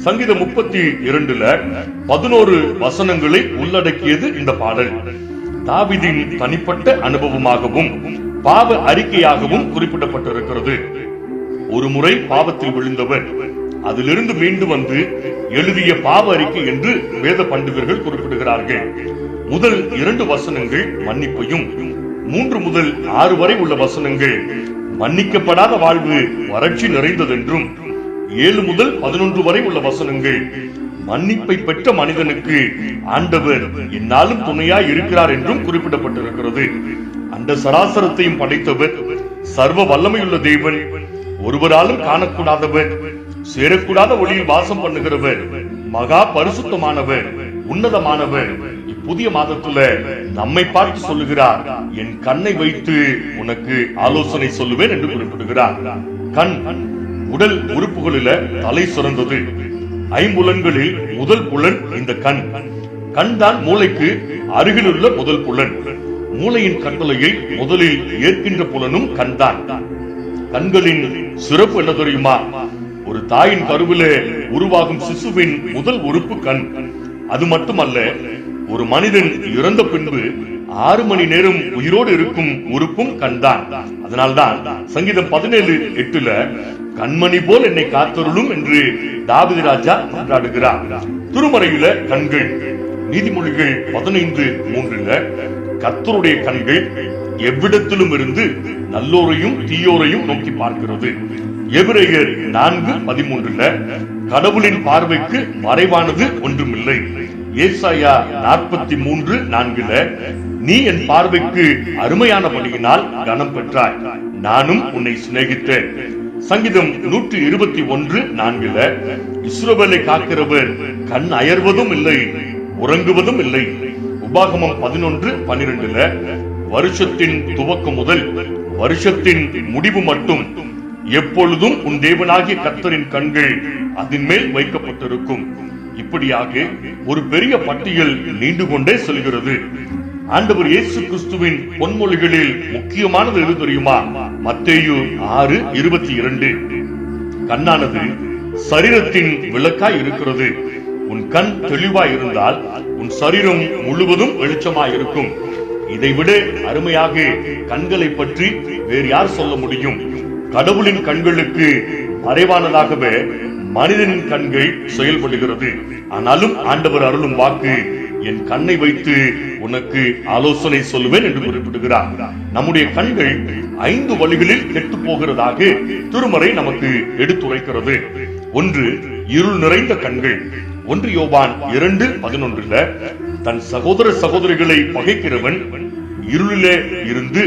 சங்கீதம் 32:11 11 வசனங்களை உள்ளடக்கியது இந்த பாடல். தாவீதின் தனிப்பட்ட அனுபவமாகவும் பாவ அறிக்கையாகவும் குறிப்பிடப்பட்டிருக்கிறது. ஒரு முறை பாவத்தில் விழுந்தவர் அதிலிருந்து மீண்டு வந்து எழுதிய பாவ அறிக்கை என்று வேத பண்டிதர்கள் குறிப்பிடுகிறார்கள். முதல் 2 வசனங்கள் மன்னிப்பையும், 3 முதல் 6 வரை உள்ள வசனங்கள் மன்னிக்கப்படாத வாழ்வு வறட்சி நிறைந்ததென்றும், 7 முதல் 11 வரை உள்ள வசனங்கள் மன்னிப்பை பெற்ற மனிதனுக்கு ஆண்டவர் என்னாலும் துணையாய் இருக்கிறார் என்றும் குறிப்பிடப்பட்டிருக்கிறது. அந்த சராசரத்தையும் படைத்தவர், சர்வ வல்லமையுள்ள தேவன், ஒருவராலும் காணக்கூடாதவர், சேரக்கூடாத ஒளியில் வாசம் பண்ணுகிறவர், மகா பரிசுத்தமானவர், உன்னதமானவர். இப்புதிய மாதத்துல நம்மை பார்த்து சொல்லுகிறார், என் கண்ணை வைத்து உனக்கு ஆலோசனை சொல்லுவேன் என்று குறிப்பிடுகிறார். கண் உடல் உறுப்புகளில தலை சிறந்தது. 5 புலன்களில் முதல் புலன் இந்த கண். கண் தான் மூளைக்கு அருகிலுள்ள முதல் புலன். மூளையின் கட்டளையை முதலில் ஏற்கின்ற புலனும் கண் தான். கண்களின் சிறப்பு என்ன தெரியுமா? ஒரு தாயின் கருவிலே உருவாகும் சிசுவின் முதல் உறுப்பு கண். அது மட்டுமல்ல, ஒரு மனிதன் இறந்த பின்பு 6 மணி நேரம் உயிரோடு இருக்கும் உறுப்பும் கண் தான். அதனால்தான் சங்கீதம் 17:8 கண்மணி போல் என்னை காத்தருளும் என்று தாவீது ராஜா கொண்டாடுகிறார். திருமறையில கண்கள். நீதிமொழிகள் 15:3 கர்த்தருடைய கண்கள் எவ்விடத்திலும் இருந்து நல்லோரையும் தீயோரையும் நோக்கி பார்க்கிறது. எபிரேயர் 4:13 கடவுளின் பார்வைக்கு மறைவானது ஒன்றுமில்லை. ஏசாயா 43:4 நீ என் பார்வைக்கு அருமையானபடியினால் கனம் பெற்றாய், நானும் உன்னை சிநேகித்தேன். சங்கீதம் 121:4 இஸ்ரவேலை காக்கிறவர் கண் அயர்வதும் இல்லை, உறங்குவதும் இல்லை. உபாகமம் 11:12 வருஷத்தின் துவக்கம் முதல் வருஷத்தின் முடிவு மட்டும் எப்பொழுதும் உன் தேவனாகிய கர்த்தரின் கண்கள் அதன் மேல் வைக்கப்பட்டிருக்கும். இப்படியாக ஒரு பெரிய பட்டியல் நீண்டு கொண்டே செல்கிறது. ஆண்டவர் இயேசு கிறிஸ்துவின் பொன்மொழிகளில் முக்கியமானது எது தெரியுமா? மத்தேயு 6:22. கண்ணானது சரீரத்தின் விளக்காய் இருக்கிறது. உன் கண் தெளிவாய் இருந்தால் உன் சரீரம் முழுவதும் வெளிச்சமாய் இருக்கும். இதைவிட அருமையாக கண்களை பற்றி வேறு யார் சொல்ல முடியும்? கடவுளின் கண்களுக்கு மறைவானதாகவே மனிதனின் கண்கள் செயல்படுகிறது. ஆனாலும் ஆண்டவர் அருளும் வாக்கு, என் கண்ணை வைத்து உனக்கு ஆலோசனை சொல்லுவேன் என்று குறிப்பிடுகிறார். நம்முடைய கண்கள் 5 வழிகளில் கெட்டு போகிறதாக திருமறை நமக்கு எடுத்துரைக்கிறது. ஒன்று, இருள் நிறைந்த கண்கள். 1 யோவான் 2:11 தன் சகோதர சகோதரிகளை பகைக்கிறவன் இருளிலே இருந்து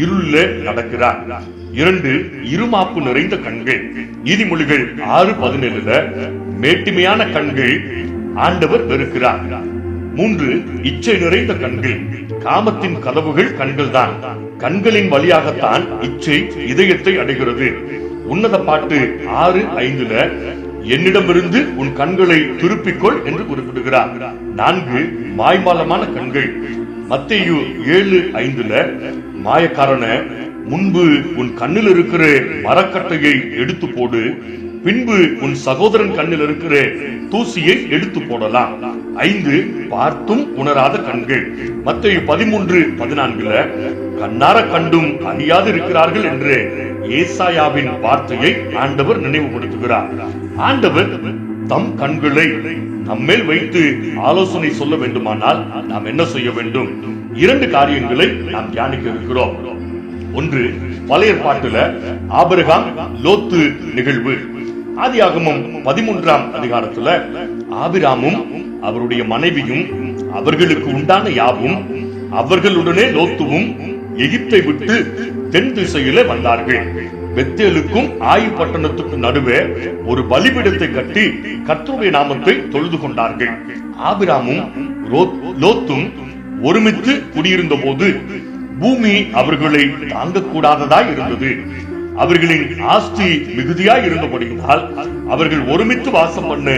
இருளிலே நடக்கிறான். 2, இருமாப்பு நிறைந்த கண்கள். நீதிமொழிகள் 6:17 மேட்டிமையான கண்கள் ஆண்டவர் வெறுக்கிறார். 3, இச்சை நிறைந்த கண்கள். காமத்தின் கதவுகள் கண்கள் தான். கண்களின் வழியாகத்தான் இச்சை இதயத்தை அடைகிறது. உன்னத பாட்டு 6:5 என்னிடமிருந்து உன் கண்களை திருப்பிக்கொள் என்று குறிப்பிடுகிறார். 4, மாய்மாலமான கண்கள். மத்தேயு 7:5 மாயக்காரன, முன்பு உன் கண்ணில் இருக்கிற மரக்கட்டையை எடுத்து போடு, பின்பு உன் சகோதரன் கண்ணில் இருக்கிற தூசியை எடுத்து போடலாம். 5, பார்த்தும் உணராத கண்கள். மத்தேயு 13:14 கண்ணார கண்டும் அறியாது இருக்கிறார்கள் என்று ஏசாயாவின் வார்த்தையை ஆண்டவர் நினைவுபடுத்துகிறார். ஆண்டவர் தம் கண்களை நம்மேல் வைத்து ஆலோசனை சொல்ல வேண்டுமானால் நாம் என்ன செய்ய வேண்டும்? 2 காரியங்களை நாம் தியானிக்க இருக்கிறோம். ஒன்று, பழைய ஏற்பாட்டுல ஆபிரகாம் லோத்து நிகழ்வு. ஆதியாகமம் 13ஆம் அதிகாரத்துல ஆபிராமும் அவருடைய மனைவியும் அவர்களுக்கு உண்டான யாவும் அவர்களுடனே லோத்துவும் எகிப்தை விட்டு தென் திசையிலே வந்தார்கள். பெத்தேலுக்கும் ஆயி பட்டணத்துக்கு நடுவே ஒரு பலிபீடத்தை கட்டி கர்த்தருடைய நாமத்தை தொழுது கொண்டார்கள். ஆபிராமும் லோத்தும் ஒருமித்து குடியிருந்த போது பூமி அவர்களை தாங்கக்கூடாததாய் இருந்தது. அவர்களின் ஆஸ்தி மிகுதியாய் இருந்தபடியால் அவர்கள் ஒருமித்து வாசம் பண்ண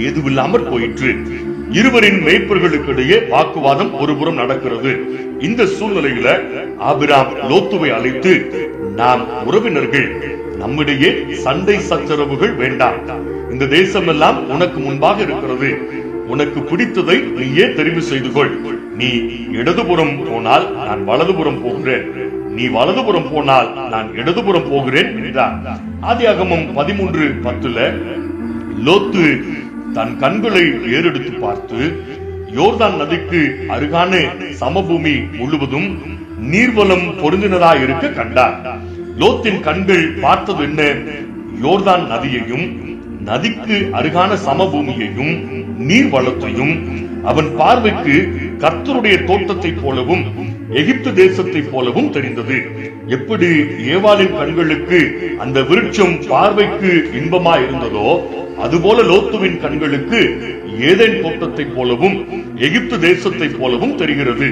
ஏதுவில்லாமற் போயிற்று. இருவரின் மேய்ப்பர்களுக்கு இடையே வாக்குவாதம் ஒருபுறம் நடக்கிறது. இந்த சூழ்நிலையில ஆபிராம் லோத்துவை அழைத்து, நாம் உறவினர்கள், நம்மிடையே சண்டை சச்சரவுகள் வேண்டாம். இந்த தேசம் எல்லாம் உனக்கு முன்பாக இருக்கிறது. உனக்கு பிடித்ததை நீயே தெரிவு செய்து கொள். நீ இடதுபுறம் போனால் நான் வலதுபுறம் போகிறேன், நீ வலதுபுறம் போனால் நான் இடதுபுறம் போகிறேன் என்றார். ஆதியாகமம் 13:10 லோத்து தன் கண்களை ஏறெடுத்து பார்த்து யோர்தான் நதிக்கு அருகான சமபூமி முழுவதும் நீர்வளம் பொருந்தினதாய் இருக்க கண்டார். லோத்தின் கண்கள் பார்த்தது என்ன? யோர்தான் நதியையும் நதிக்கு அருகான சமபூமியையும் நீர்வளத்தையும். அவன் பார்வைக்கு கர்த்தருடைய தோட்டத்தை போலவும் எகிப்து தேசத்தை போலவும் தெரிந்தது. எப்படி ஏவாளின் கண்களுக்கு அந்த விருட்சம் பார்வைக்கு இன்பமா இருந்ததோ, அதுபோல லோத்துவின் கண்களுக்கு ஏதேன் தோட்டத்தை போலவும் எகிப்து தேசத்தை போலவும் தெரிகிறது.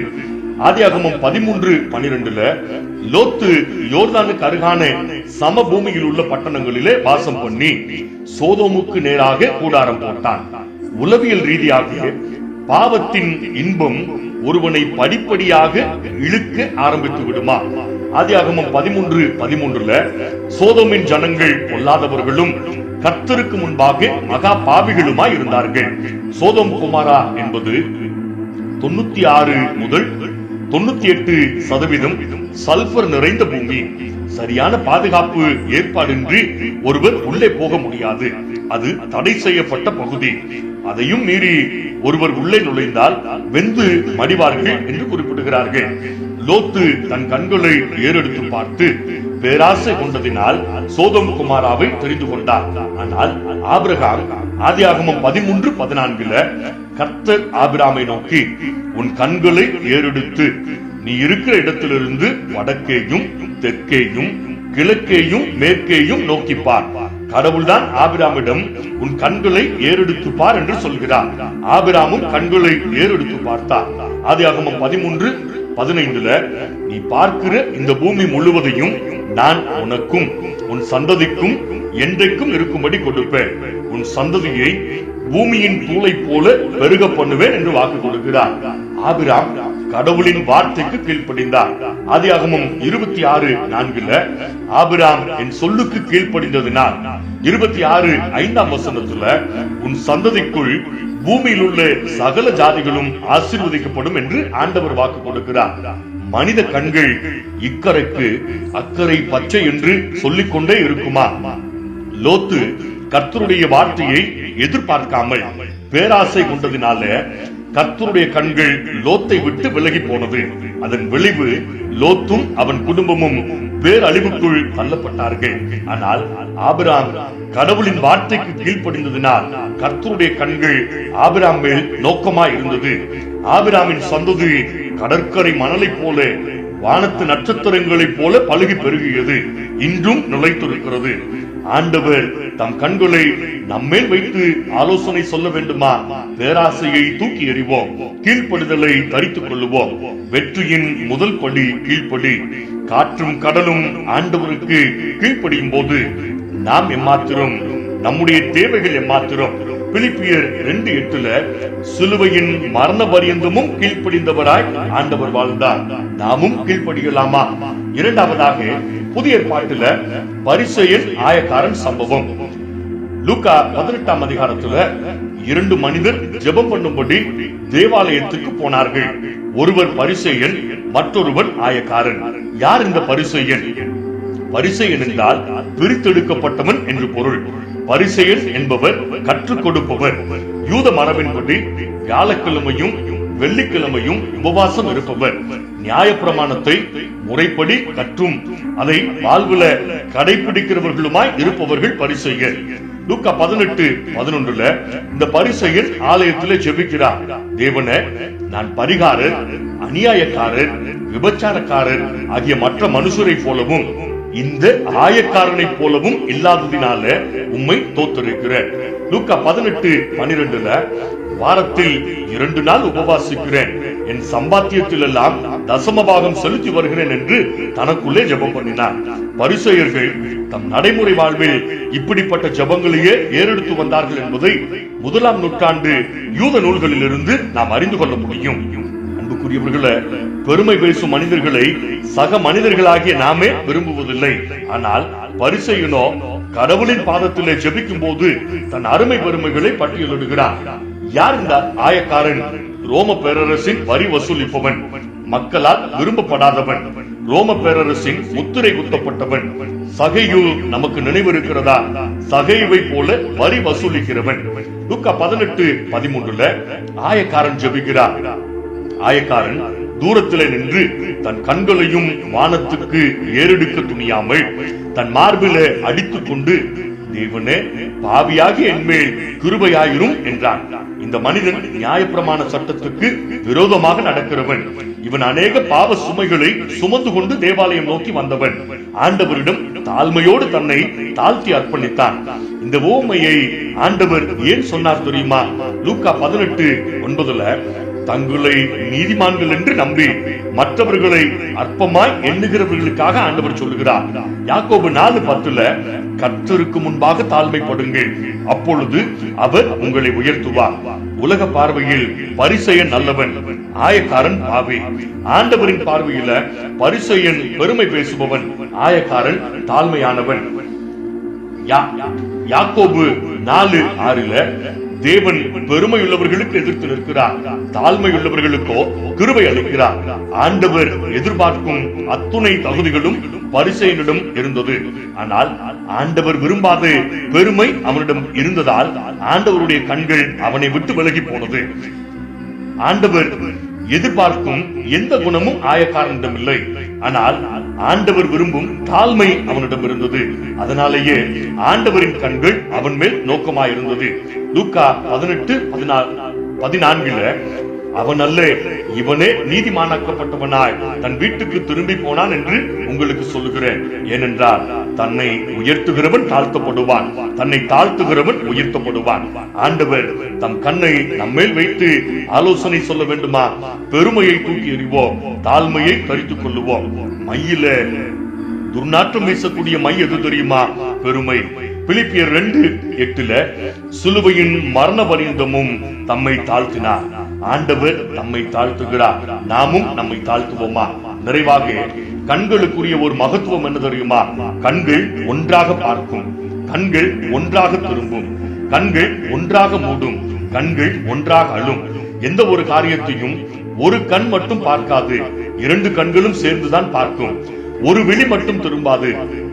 ஆதியாகமம் 13:12 லோத்து யோர்தானுக்கு அருகான சமபூமியில் உள்ள பட்டணங்களிலே வாசம் பண்ணி சோதோமுக்கு நேராக கூடாரம் போட்டான். உளவியல் ரீதியாக பாவத்தின் இன்பம் ஒருவனை படிப்படியாக இழுக்க ஆரம்பித்து விடுமா? ஆதியாகமம் 13:13 சோதோமின் ஜனங்கள் பொல்லாதவர்களும் கர்த்தருக்கு முன்பாக மகா பாவிகளுமாய் இருந்தார்கள். சோதோம் குமாரா என்பது 96 முதல் 98% சல்பர் நிறைந்த பூமி. சரியான பாதுகாப்பு ஏற்பாடின்றி ஒருவர் உள்ளே போக முடியாது. அது தடை செய்யப்பட்ட பகுதி. அதையும் மீறி ஒருவர் உள்ளே நுழைந்தால் வெந்து மடிவார்கள் என்று குறிப்பிடுகிறார்கள். லோத்து தன் கண்களை ஏறெடுத்து பார்த்து பேராசை கொண்டதினால் சோதோம் குமாராவை தெரிந்து கொண்டார். ஆனால் ஆபிரகாம் ஆதியாகமம் 13:14 கர்த்தர் ஆபிராமை நோக்கி, உன் கண்களை ஏறெடுத்து நீ இருக்கிற இடத்திலிருந்து வடக்கேயும் தெற்கேயும் கிழக்கேயும் மேற்கேயும் நோக்கி பார். கடவுள்தான் ஆபிராமிடம் உன் கண்களை ஏறெடுத்து பார் என்று சொல்கிறார். ஆபிராமும் கண்களை ஏறெடுத்து பார்த்தார். ஆதியாகமம் 13 15 நீ பார்க்கிற இந்த பூமி முழுவதையும் நான் உனக்கும் உன் சந்ததிக்கும் என்றைக்கும் இருக்கும்படி கொடுப்பேன். உன் சந்ததியை பூமியின் தூளை போல பெருக பண்ணுவேன் என்று வாக்கு கொடுக்கிறார். ஆபிராம் கடவுளின் வார்த்தைக்கு கீழ்ப்படிந்தார். ஆதியாகமம் 26:4 ஆபிராம் என் சொல்லுக்கு கீழ்ப்படிந்ததினால் 26:5 உன் சந்ததிக்குள் பூமியில் உள்ள சகல ஜாதிகளும் ஆசீர்வதிக்கப்படும் என்று ஆண்டவர் வாக்கு கொடுக்கிறார். மனித கண்கள் இக்கரைக்கு அக்கறை பச்சை என்று சொல்லிக் கொண்டே இருக்குமா? லோத்து கர்த்தருடைய வார்த்தையை எதிர்பார்க்காமல் பேராசை கொண்டதினால கர்த்தருடைய கண்கள் லோத்தை விட்டு விலகி போனது. அதன் விளைவு லோத்தும் அவன் குடும்பமும் பேரழிவுக்குள் தள்ளப்பட்டார்கள். ஆனால் ஆபிராம் கடவுளின் வார்த்தைக்கு கீழ்ப்படிந்ததினால் கர்த்தருடைய கண்கள் ஆபிராம் மேல் நோக்கமாய் இருந்தது. ஆபிராமின் சந்ததி கடற்கரை மணலை போல வானத்து நட்சத்திரங்களைப் போல பழுகி பெருகியது, இன்றும் நிலைத்திருக்கிறது. ஆண்டவர் தம் கண்களை நம்மேல் வைத்து ஆலோசனை சொல்ல வேண்டுமா? பேராசையை தூக்கி எறிவோம், கீழ்ப்படுதலை தரித்துக் கொள்ளுவோம். வெற்றியின் முதல் படி கீழ்ப்படி. காற்றும் கடலும் ஆண்டவருக்கு கீழ்ப்படியும் போது நாம் எம்மாத்திரம், நம்முடைய தேவைகள் எம்மாத்திரம். பிலிப்பியர் 2:8 சிலுவையின் மரண பரியந்தமும் கீழ்ப்படிந்தவராய் ஆண்டவர் வாழ்ந்தார். நாமும் கீழ்ப்படியலாமா? இரண்டாவதாக புதிய ஏற்பாட்டில பரிசேயன் ஆயக்காரன் சம்பவம். லூக்கா 18ஆம் அதிகாரத்துல 2 மனிதர் ஜெபம் பண்ணும்படி தேவாலயத்துக்கு போனார்கள். ஒருவர் பரிசேயன், மற்றொருவர் ஆயக்காரன். யார் இந்த பரிசேயன்? பரிசேயன் என்றால் பிரித்தெடுக்கப்பட்டவன் என்று பொருள். பரிசேயன் என்பவர் கற்றுக் கொடுப்பவர். யூத மரபின்படி வியாழக்கிழமையும் வெள்ளிக்கிழமையும் உபவாசம் இருப்பவர். நியாயப்பிரமாணத்தை முறைப்படி கற்றும் அதை வாழ்வுல கடைபிடிக்கிறவர்களுமாய் இருப்பவர்கள் பரிசேயர். லூக்கா 18:11 இந்த பரிசேயர் ஆலயத்திலே ஜெபிக்கிறார். தேவனே, நான் பரிகாரர், அநியாயக்காரர், விபச்சாரக்காரர் ஆகிய மற்ற மனுஷரை போலவும் இந்த ஆயக்காரனை போலவும் இல்லாததினால உம்மை தோத்தரிக்கிறேன். லூக்கா 18:12 வாரத்தில் 2 நாள் உபவாசிக்கிறேன், என் சம்பாத்தியத்தில் எல்லாம் தசமபாகம் செலுத்தி வருகிறேன் என்று தனக்குள்ளே ஜெபம் பண்ணினார். பரிசேயர்கள் தம் நடைமுறை வாழ்வில் இப்படிப்பட்ட ஜெபங்களையே ஏறெடுத்து வந்தார்கள் என்பதை 1ஆம் நூற்றாண்டு யூத நூல்களிலிருந்து நாம் அறிந்து கொள்ள முடியும். அன்புக்குரியவர்களே, பெருமை பேசும் மனிதர்களை சக மனிதர்களாகிய நாமே விரும்புவதில்லை. ஆனால் பரிசேயனோ கடவுளின் பாதத்திலே ஜெபிக்கும் போது தன் அருமை பெருமைகளை பட்டியலிடுகிறார். யார் இந்த ஆயக்காரன்? ரோம பேரரசின் வரி வசூலிப்பவன், மக்களால் விரும்பப்படாதவன், ரோம பேரரசின் முத்திரை குத்தப்பட்டவன். சகையு நமக்கு நினைவிருக்கிறதா? சகையுவை போல வரி வசூலிக்கிறவன். லூக்கா 18:13 ஆயக்காரன் ஜெபிக்கிறார். ஆயக்காரன் தூரத்திலே நின்று தன் கண்களையும் வானத்துக்கு ஏறெடுக்க துணியாமல் தன் மார்பில அடித்துக் கொண்டு, தேவனே, பாவியாகி என்மேல் கிருபையாயிரும் என்றான். இந்த மனிதன் நியாயப்பிரமாண சட்டத்துக்கு விரோதமாக நடக்கிறவன். இவன் அநேக பாவ சுமைகளை சுமந்து கொண்டு தேவாலயம் நோக்கி வந்தவன். ஆண்டவரிடம் தாழ்மையோடு தன்னை தாழ்த்தி அர்ப்பணித்தான். இந்த உவமையை ஆண்டவர் ஏன் சொன்னார் தெரியுமா? லூக்கா 18:9 தங்களை நீதிமான்கள் என்று நம்பி மற்றவர்களை அற்பமாய் எண்ணுகிறவர்களுக்காக ஆண்டவர் சொல்லுகிறார். யாக்கோபு 4:10 கர்த்தருக்கு முன்பாக தாழ்மைப்படுங்கள், அப்பொழுது அவர் உங்களை உயர்த்துவார். உலக பார்வையில் பரிசேயன் நல்லவன், ஆயக்காரன் பாவி. ஆண்டவரின் பார்வையில பரிசேயன் பெருமை பேசுபவன், ஆயக்காரன் தாழ்மையானவன். யாக்கோபு 4:6 தேவன் பெருமையுள்ளவர்களுக்கு எதிர்த்து நிற்கிறார், தாழ்மையுள்ளவர்களுக்கோ கிருபை அளிக்கிறார். ஆண்டவர் எதிர்பார்க்கும் அத்துணை தகுதிகளும் பரிசேயனிடம் இருந்தது. ஆனால் ஆண்டவர் விரும்பாத பெருமை அவனிடம் இருந்ததால் ஆண்டவருடைய கண்கள் அவனை விட்டு விலகி போனது. ஆண்டவர் எதிர்பார்க்கும் எந்த குணமும் ஆயக்காரனிடம் இல்லை. ஆனால் ஆண்டவர் விரும்பும் தாழ்மை அவனிடம் இருந்தது. அதனாலேயே ஆண்டவரின் கண்கள் அவன் மேல் நோக்கமாயிருந்தது. லூக்கா 18:14 அவன் அல்ல, இவனே நீதிமானாக்கப்பட்டவனாய் தன் வீட்டுக்கு திரும்பி போனான் என்று உங்களுக்கு சொல்லுகிறேன். ஏனென்றால் தன்னை உயர்த்துகிறவன் தாழ்த்தப்படுவான், தன்னை தாழ்த்துகிறவன் உயர்த்தப்படுவான். ஆண்டவர் தம் கண்ணை நம்மேல் வைத்து ஆலோசனை சொல்ல வேண்டுமா? பெருமையை தூக்கி எறிவோம், தாழ்மையை கரித்துக் கொள்ளுவோம். மையில துர்நாற்றம் வீசக்கூடிய மை எது தெரியுமா? பெருமை. பிலிப்பியர் 2:8 சிலுவையின் மரண பரியந்தமும் தம்மை தாழ்த்தினார். ஆண்டவர் தம்மை தாழ்த்துகிறார், நாமும் நம்மை தாழ்த்துவோமா? நிறைவாக கண்களுக்குரிய ஒரு மகத்துவம் என்ன தெரியுமா? கண்கள் ஒன்றாக பார்க்கும், கண்கள் ஒன்றாக திரும்பும், கண்கள் ஒன்றாக மூடும், கண்கள் ஒன்றாக அழும். எந்த ஒரு காரியத்தையும் ஒரு கண் மட்டும் பார்க்காது, 2 கண்களும் சேர்ந்துதான் பார்க்கும். ஒரு விழி மட்டும் திரும்பாது,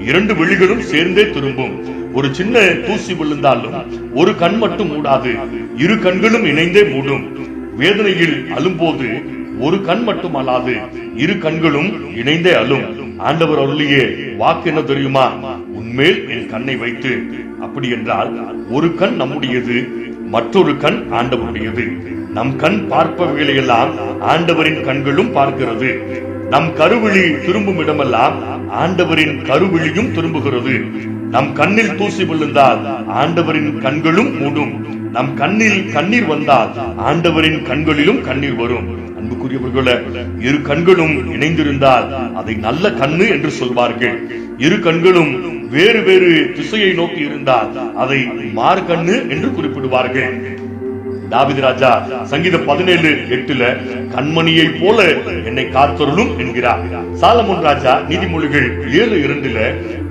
2 விழிகளும் சேர்ந்தே திரும்பும். ஒரு சின்ன தூசி விழுந்தாலும் ஒரு கண் மட்டும் மூடாது, 2 கண்களும் இணைந்தே மூடும். வேதனையில் அழும்போது ஒரு கண் மட்டும் அழாது, 2 கண்களும் இணைந்தே அழும். ஆண்டவர் அருளிய வாக்கு என்ன தெரியுமா? உன்மேல் என் கண்ணை வைத்து. அப்படி என்றால் ஒரு கண் நம்முடையது, மற்றொரு கண் ஆண்டவருடையது. நம் கண் பார்ப்பவைகளையெல்லாம் ஆண்டவரின் கண்களும் பார்க்கிறது. நம் கருவிழி திரும்பும் இடமெல்லாம் ஆண்டவரின் கருவிழியும் திரும்புகிறது. நம் கண்ணில் தூசி விழுந்தால் ஆண்டவரின் கண்களும் மூடும். நம் கண்ணில் கண்ணீர் வந்தால் ஆண்டவரின் கண்களிலும் கண்ணீர் வரும். அன்புக்குரியவர்களே, 2 கண்களும் இணைந்திருந்தால் அதை நல்ல கண்ணு என்று சொல்வார்கள். 2 கண்களும் வேறு வேறு திசையை நோக்கி இருந்தால் அதை மாறு கண்ணு என்று குறிப்பிடுவார்கள். தாவீது ராஜா சங்கீதம் 17:8 கண்மணியை போல என்னை காத்தருளும் என்கிறார். சாலமோன் ராஜா நீதிமொழிகள் 7:2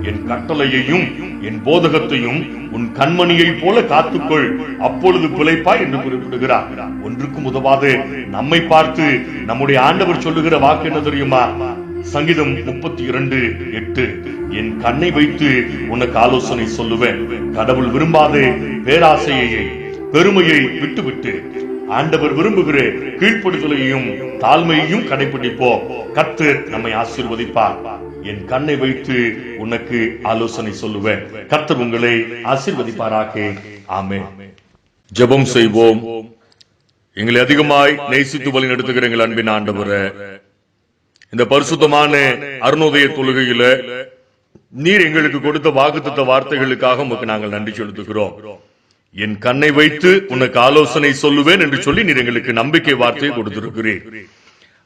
என் கட்டளையையும் என் போதகத்தையும் உன் கண்மணியை போல காத்துக்கொள், அப்பொழுது பிழைப்பாய் என்று குறிப்பிடுகிறார். ஒன்றுக்கும் உதவாது நம்மை பார்த்து நம்முடைய ஆண்டவர் சொல்லுகிற வாக்கு என்ன தெரியுமா? சங்கீதம் 32:8 என் கண்ணை வைத்து உனக்கு ஆலோசனை சொல்லுவேன். கடவுள் விரும்பாத பேராசையை, பெருமையை விட்டுவிட்டு ஆண்டவர் விரும்புகிற கீழ்ப்படுதலையும் தாழ்மையையும் கடைபிடிப்போம். கர்த்தர் நம்மை ஆசீர்வதிப்பார். என் கண்ணை வைத்து உனக்கு ஆலோசனை சொல்லுவேன். கர்த்தர் உங்களை ஆசீர்வதிப்பாராக. ஆமென். ஜெபம் செய்வோம். எங்களை அதிகமாய் நேசித்து வழி நடத்துகிற எங்கள் அன்பின் ஆண்டவரே, இந்த பரிசுத்தமான அருணோதய தொழுகையில நீர் எங்களுக்கு கொடுத்த வாக்குத்தத்த வார்த்தைகளுக்காக உமக்கு நாங்கள் நன்றி செலுத்துகிறோம். என் கண்ணை வைத்து உனக்கு ஆலோசனை சொல்லுவேன் என்று சொல்லி நீர் எங்களுக்கு நம்பிக்கை வார்த்தையை கொடுத்திருக்கிறீர்.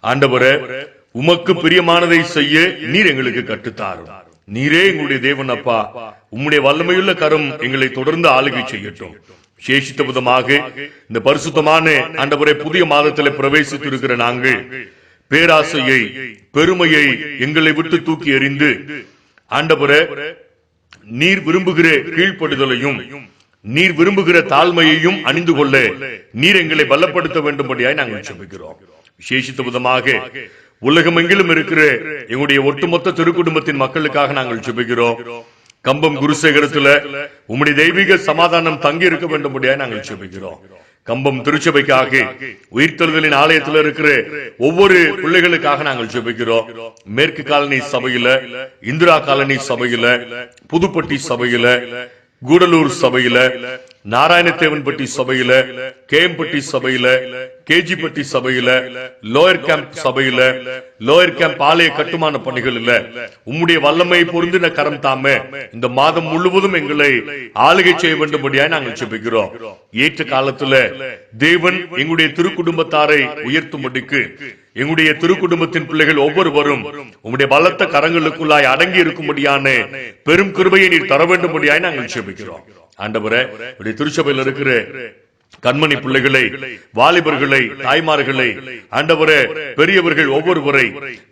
ஆண்டவரே, உமக்கு பிரியமானதை செய்ய நீர் எங்களுக்கு கற்றுத்தாரும். நீரே எங்களுடைய தேவன் அப்பா. உம்முடைய வல்லமையுள்ள கரம் எங்களை தொடர்ந்து ஆளுகை செய்யட்டும். சேஷித்த விதமாக இந்த பரிசுத்தமான ஆண்டவரே புதிய மாதத்தில் பிரவேசித்து இருக்கிற நாங்கள் பேராசையை, பெருமையை எங்களை விட்டு தூக்கி எறிந்து ஆண்டவரே நீர் விரும்புகிற கீழ்ப்படுதலையும் நீர் விரும்புகிற தாழ்மையையும் அணிந்து கொள்ள நீர் எங்களை பலப்படுத்த வேண்டும்படியாய் நாங்கள் ஜெபிக்கிறோம். விசேஷித்த விதமாக உலகமெங்கிலும் இருக்கிற எங்களுடைய ஒட்டுமொத்த திருக்குடும்பத்தின் மக்களுக்காக நாங்கள் ஜெபிக்கிறோம். கம்பம் குருசேகரத்துல உம்முடைய தெய்வீக சமாதானம் தங்கி இருக்க வேண்டும்படியாய் நாங்கள் ஜெபிக்கிறோம். கம்பம் திருச்சபைக்காக, உயிர்த்தெழுதலின் ஆலயத்தில் இருக்கிற ஒவ்வொரு பிள்ளைகளுக்காக நாங்கள் ஜெபிக்கிறோம். மேற்கு காலனி சபையில, இந்திரா காலனி சபையில, புதுப்பட்டி சபையில, கூடலூர் சபையில, நாராயணத்தேவன்பட்டி சபையில, கேம்பட்டி சபையில, கேஜிப்பட்டி சபையில, லோயர் கேம்ப் சபையில, லோயர் கேம்ப் ஆலய கட்டுமான பணிகள் இல்ல உம்முடைய வல்லமை பொருந்தின கரம் தாமே இந்த மாதம் முழுவதும் எங்களை ஆளுகை செய்ய வேண்டும்படியாய் நாங்கள் ஜெபிக்கிறோம். ஏற்ற காலத்துல தேவன் எங்களுடைய திருக்குடும்பத்தாரை உயர்த்தும்படிக்கு எங்களுடைய திருக்குடும்பத்தின் பிள்ளைகள் ஒவ்வொருவரும் உங்களுடைய பலத்த கரங்களுக்குள்ளாய் அடங்கி இருக்கும்படியான பெரும் கிருபையை நீர் தர வேண்டும்படியாய் நாங்கள் ஜெபிக்கிறோம். ஆண்டவரே, திருச்சபையில் இருக்கிற கண்மணி பிள்ளைகளை, வாலிபர்களை, தாய்மார்களை, ஆண்டவரே பெரியவர்கள் ஒவ்வொருவரை,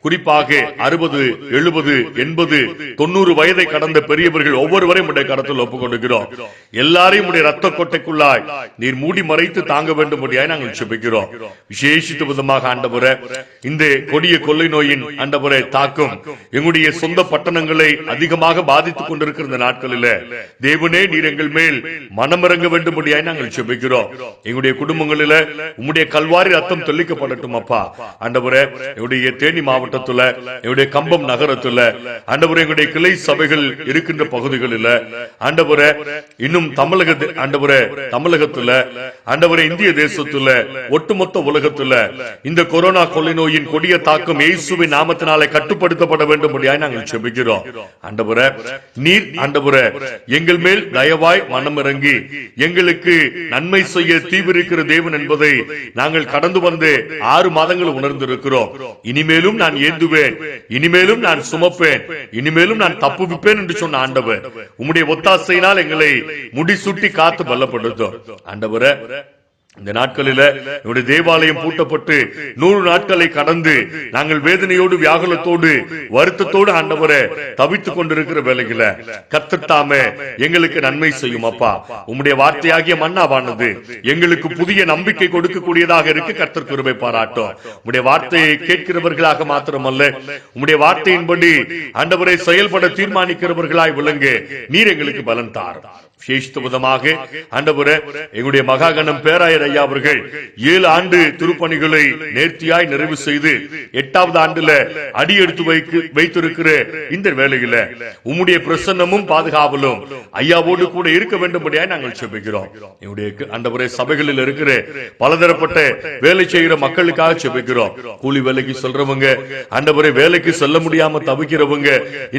குறிப்பாக 60, 70, 80, 90 வயதை கடந்த பெரியவர்கள் ஒவ்வொருவரையும் உடைய கரத்தில் ஒப்புக் கொண்டிருக்கிறோம். எல்லாரையும் உடைய ரத்த கொட்டைக்குள்ளாய் நீர் மூடி மறைத்து தாங்க வேண்டும்படியாய் நாங்கள் ஜெபிக்கிறோம். விசேஷித்த விதமாக ஆண்டவரே இந்த கொடிய கொள்ளை நோயின் ஆண்டவரே தாக்கம் எங்களுடைய சொந்த பட்டணங்களை அதிகமாக பாதித்துக் கொண்டிருக்கிற நாட்களில் தேவனே நீர் எங்கள் மேல் மனமிறங்க வேண்டும்படியாய் நாங்கள் ஜெபிக்கிறோம். எங்களுடைய குடும்பங்களில உம்முடைய கல்வாரி ரத்தம் தெளிக்கப்படட்டும் அப்பா. ஆண்டவரே, எங்களுடைய தேனி மாவட்டத்துல, எங்களுடைய கம்பம் நகரத்துல, ஆண்டவரே, எங்களுடைய கிளை சபைகள் இருக்கின்ற பகுதிகளில், ஆண்டவரே, இன்னும் தமிழகத்துல, ஆண்டவரே, இந்திய தேசத்துல, ஒட்டுமொத்த உலகத்துல இந்த கொரோனா கொள்ளை நோயின் கொடிய தாக்கம் இயேசுவின் நாமத்தினாலே கட்டுப்படுத்தப்பட வேண்டும் நாங்கள் ஜெபிக்கிறோம். ஆண்டவரே, நீர் ஆண்டவரே எங்கள் மேல் தயவாய் மனமிறங்கி எங்களுக்கு நன்மை செய்ய தீவிரிக்கிற தேவன் என்பதை நாங்கள் கடந்து வந்து 6 மாதங்கள் உணர்ந்திருக்கிறோம். இனிமேலும் நான் ஏந்துவேன், இனிமேலும் நான் சுமப்பேன், இனிமேலும் நான் தப்புவிப்பேன் என்று சொன்ன ஆண்டவர் உம்முடைய ஒத்தாசையினால் எங்களை முடிசூட்டி காத்து பலப்படுத்தும். ஆண்டவரே, இந்த நாட்களில என்னுடைய தேவாலயம் பூட்டப்பட்டு 100 நாட்களை கடந்து நாங்கள் வேதனையோடு வியாகுலத்தோடு வருத்தத்தோடு ஆண்டவரே தவித்துக் கொண்டிருக்கிற வேளையில கர்த்தர் தாமே எங்களுக்கு நன்மை செய்யும் அப்பா. உம்முடைய வார்த்தையாகிய மன்னாவானது எங்களுக்கு புதிய நம்பிக்கை கொடுக்கக்கூடியதாக இருக்கு. கர்த்தர் கிருபை பாராட்டும். உம்முடைய வார்த்தையை கேட்கிறவர்களாக மாத்திரமல்ல, உம்முடைய வார்த்தையின்படி ஆண்டவரை செயல்பட தீர்மானிக்கிறவர்களாய் விளங்க நீர் எங்களுக்கு பலன் தார். விசேஷித்தமாக ஆண்டவரே, எங்களுடைய மகாகணம் பேராயர் ஐயா அவர்கள் 7 ஆண்டு திருப்பணிகளை நேர்த்தியாய் நிறைவு செய்து 8வது ஆண்டுல அடி எடுத்து வைத்திருக்கிற இந்த வேளையில உம்முடைய பிரசன்னமும் பாதுகாவலும் ஐயாவோடு கூட இருக்க வேண்டும்படியாய் நாங்கள் ஜெபிக்கிறோம். எங்களுடைய ஆண்டவரே, சபைகளில் இருக்கிற பலதரப்பட்ட வேலை செய்கிற மக்களுக்காக ஜெபிக்கிறோம். கூலி வேலைக்கு சொல்றவங்க, ஆண்டவரே வேலைக்கு செல்ல முடியாம தவிக்கிறவங்க,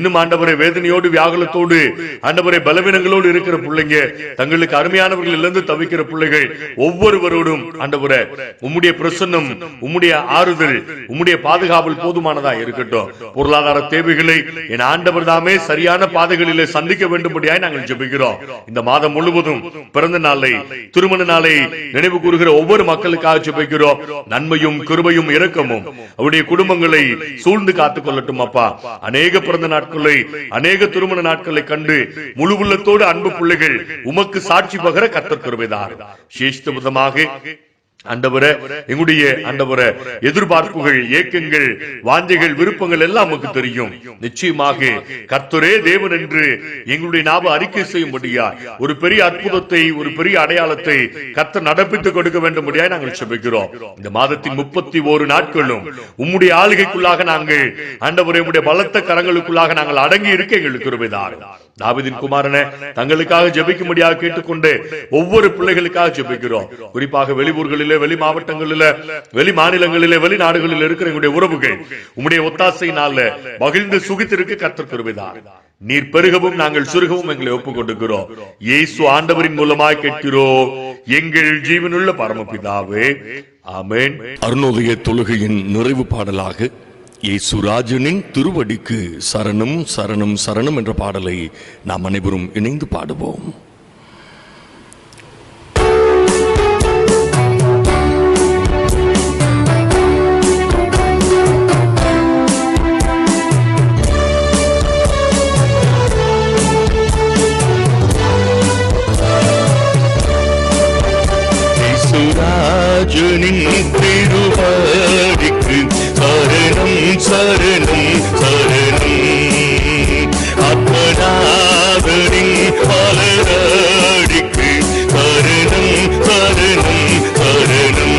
இன்னும் ஆண்டவரே வேதனையோடு வியாகுலத்தோடு ஆண்டவரே பலவீனங்களோடு இருக்கிற பிள்ளைங்க, தங்களுக்கு அருமையானவர்கள் இருந்து தவிக்கிற பிள்ளைகள் ஒவ்வொருவரோடும் ஆண்டவரே உம்முடைய பிரசன்னம், உம்முடைய ஆறுதல், உம்முடைய பாதுகாவல் போதுமானதா இருக்கட்டும். பொருளாதார தேவைகளை என் ஆண்டவர் தாமே சரியான பாதைகளிலே சந்திக்க வேண்டும்படியாய் நாங்கள் ஜெபிக்கிறோம். இந்த மாதம் முழுவதும் பிறந்த நாளை, திருமண நாளை நினைவு கூறுகிற ஒவ்வொரு மக்களுக்காக ஜெபிக்கிறோம். நன்மையும் கிருபையும் இரக்கமும் அவருடைய குடும்பங்களை சூழ்ந்து காத்துக் கொள்ளட்டும் அப்பா. அநேக பிறந்த நாட்களை, அநேக திருமண நாட்களை கண்டு முழு உள்ளத்தோடு அன்பு பிள்ளைகள் உமக்கு சாட்சி பகர கர்த்தர் கிருபைதார். விசேஷித்தமாக ஆண்டவரே, எங்களுடைய ஆண்டவரே எதிர்பார்ப்புகள், ஏக்கங்கள், வாஞ்சைகள், விருப்பங்கள் எல்லாம் நமக்கு தெரியும். நிச்சயமாக கர்த்தரே தேவன் என்று எங்களுடைய நாம அறிக்கை செய்யும்படியா ஒரு பெரிய அற்புதத்தை, ஒரு பெரிய அடையாளத்தை கர்த்தர் நடப்பித்துக் கொடுக்க வேண்டும்படியாய் நாங்கள் ஜெபிக்கிறோம். இந்த மாதத்தின் 31 நாட்களும் உம்முடைய ஆளுகைக்குள்ளாக நாங்கள் ஆண்டவரே உம்முடைய பலத்த கரங்களுக்குள்ளாக நாங்கள் அடங்கி இருக்க எங்களுக்கு கிருபைதார். தாவீதின் குமாரனே, தங்களுக்காக ஜெபிக்கும்படியாக கேட்டுக்கொண்டு ஒவ்வொரு பிள்ளைகளுக்காக ஜெபிக்கிறோம். குறிப்பாக வெளியூர்களில், வெளி மாவட்டங்களில், வெளி மாநிலங்களிலே, வெளிநாடுகளில் இருக்கிற எங்களுடைய உறவுகள் உம்முடைய ஒத்தாசையினால மகிழ்ந்து சுகித்திருக்க கர்த்தர் கிருபைதார். நீர் பெருகவும் நாங்கள் சுருகவும் எங்களை ஒப்புக் கொடுக்கிறோம். இயேசு ஆண்டவரின் மூலமாய் கேட்கிறோம் எங்கள் ஜீவனுள்ள பரமபிதாவே, ஆமென். அருணோதய தொழுகையின் நிறைவு பாடலாக இயேசுராஜனின் திருவடிக்கு சரணம் சரணம் சரணம் என்ற பாடலை நாம் அனைவரும் இணைந்து பாடுவோம். இயேசுராஜனின் திருவடிக்கு சரணம் சரணம் சரணம், அப்பனாதரின் பலரடிக்கு சரணம் சரணம் சரணம்.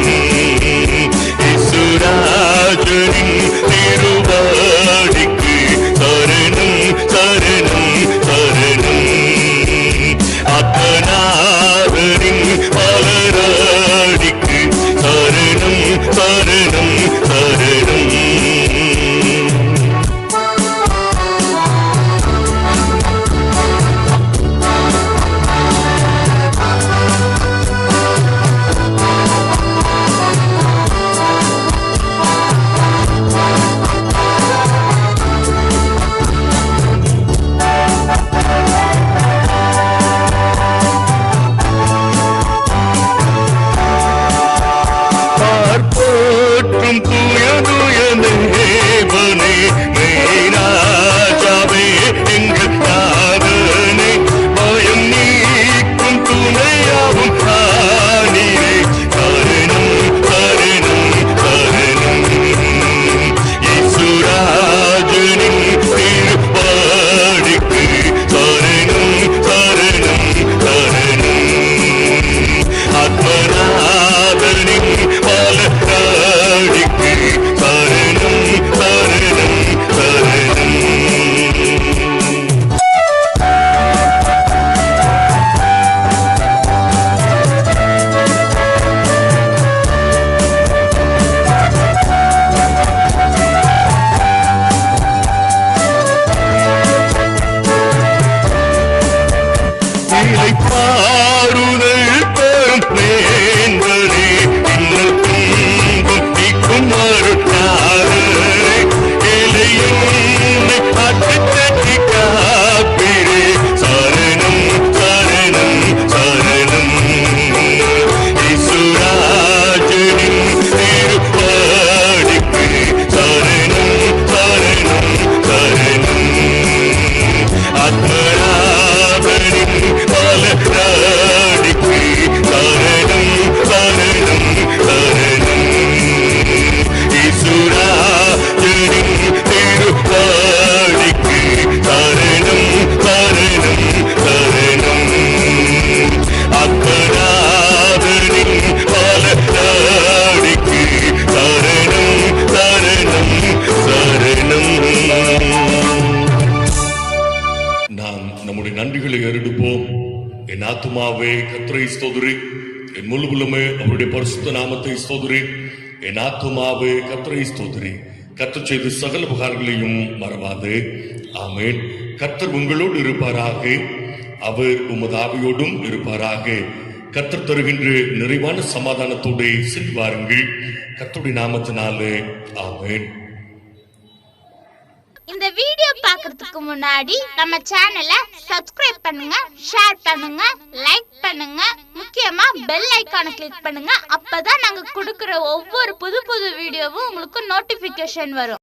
இயேசுராஜனின் திருவடிக்கு சரணம் சரணம் சரணம், அப்பனாதரின் பலரடிக்கு சரணம் சரணம் சரணம். Atmana கண்களை ஏறெடுப்போம். என் ஆத்துமாவே கர்த்தரை ஸ்தோத்திரி, என் முழு உள்ளமே அவருடைய பரிசுத்த நாமத்தை ஸ்தோத்திரி. என் ஆத்துமாவே கர்த்தரை ஸ்தோத்திரி, கர்த்தர் செய்த சகல உபகாரங்களையும் மறவாதே. ஆமென். கர்த்தர் உங்களோடு இருப்பாராக, அவர் உமது ஆவியோடும் இருப்பாராக. கர்த்தர் தருகின்ற நிறைவான சமாதானத்தோடு செல்வாருங்கள். கர்த்தருடைய நாமத்தினாலே ஆமென். இந்த வீடியோ பார்க்கிறதுக்கு முன்னாடி நம்ம சேனலை சப்ஸ்கிரைப் பண்ணுங்க, ஷேர் பண்ணுங்க, லைக் பண்ணுங்க, முக்கியமா பெல் ஐகானை கிளிக் பண்ணுங்க. அப்பதான் நாங்க கொடுக்கிற ஒவ்வொரு புது வீடியோவும் உங்களுக்கு நோட்டிபிகேஷன் வரும்.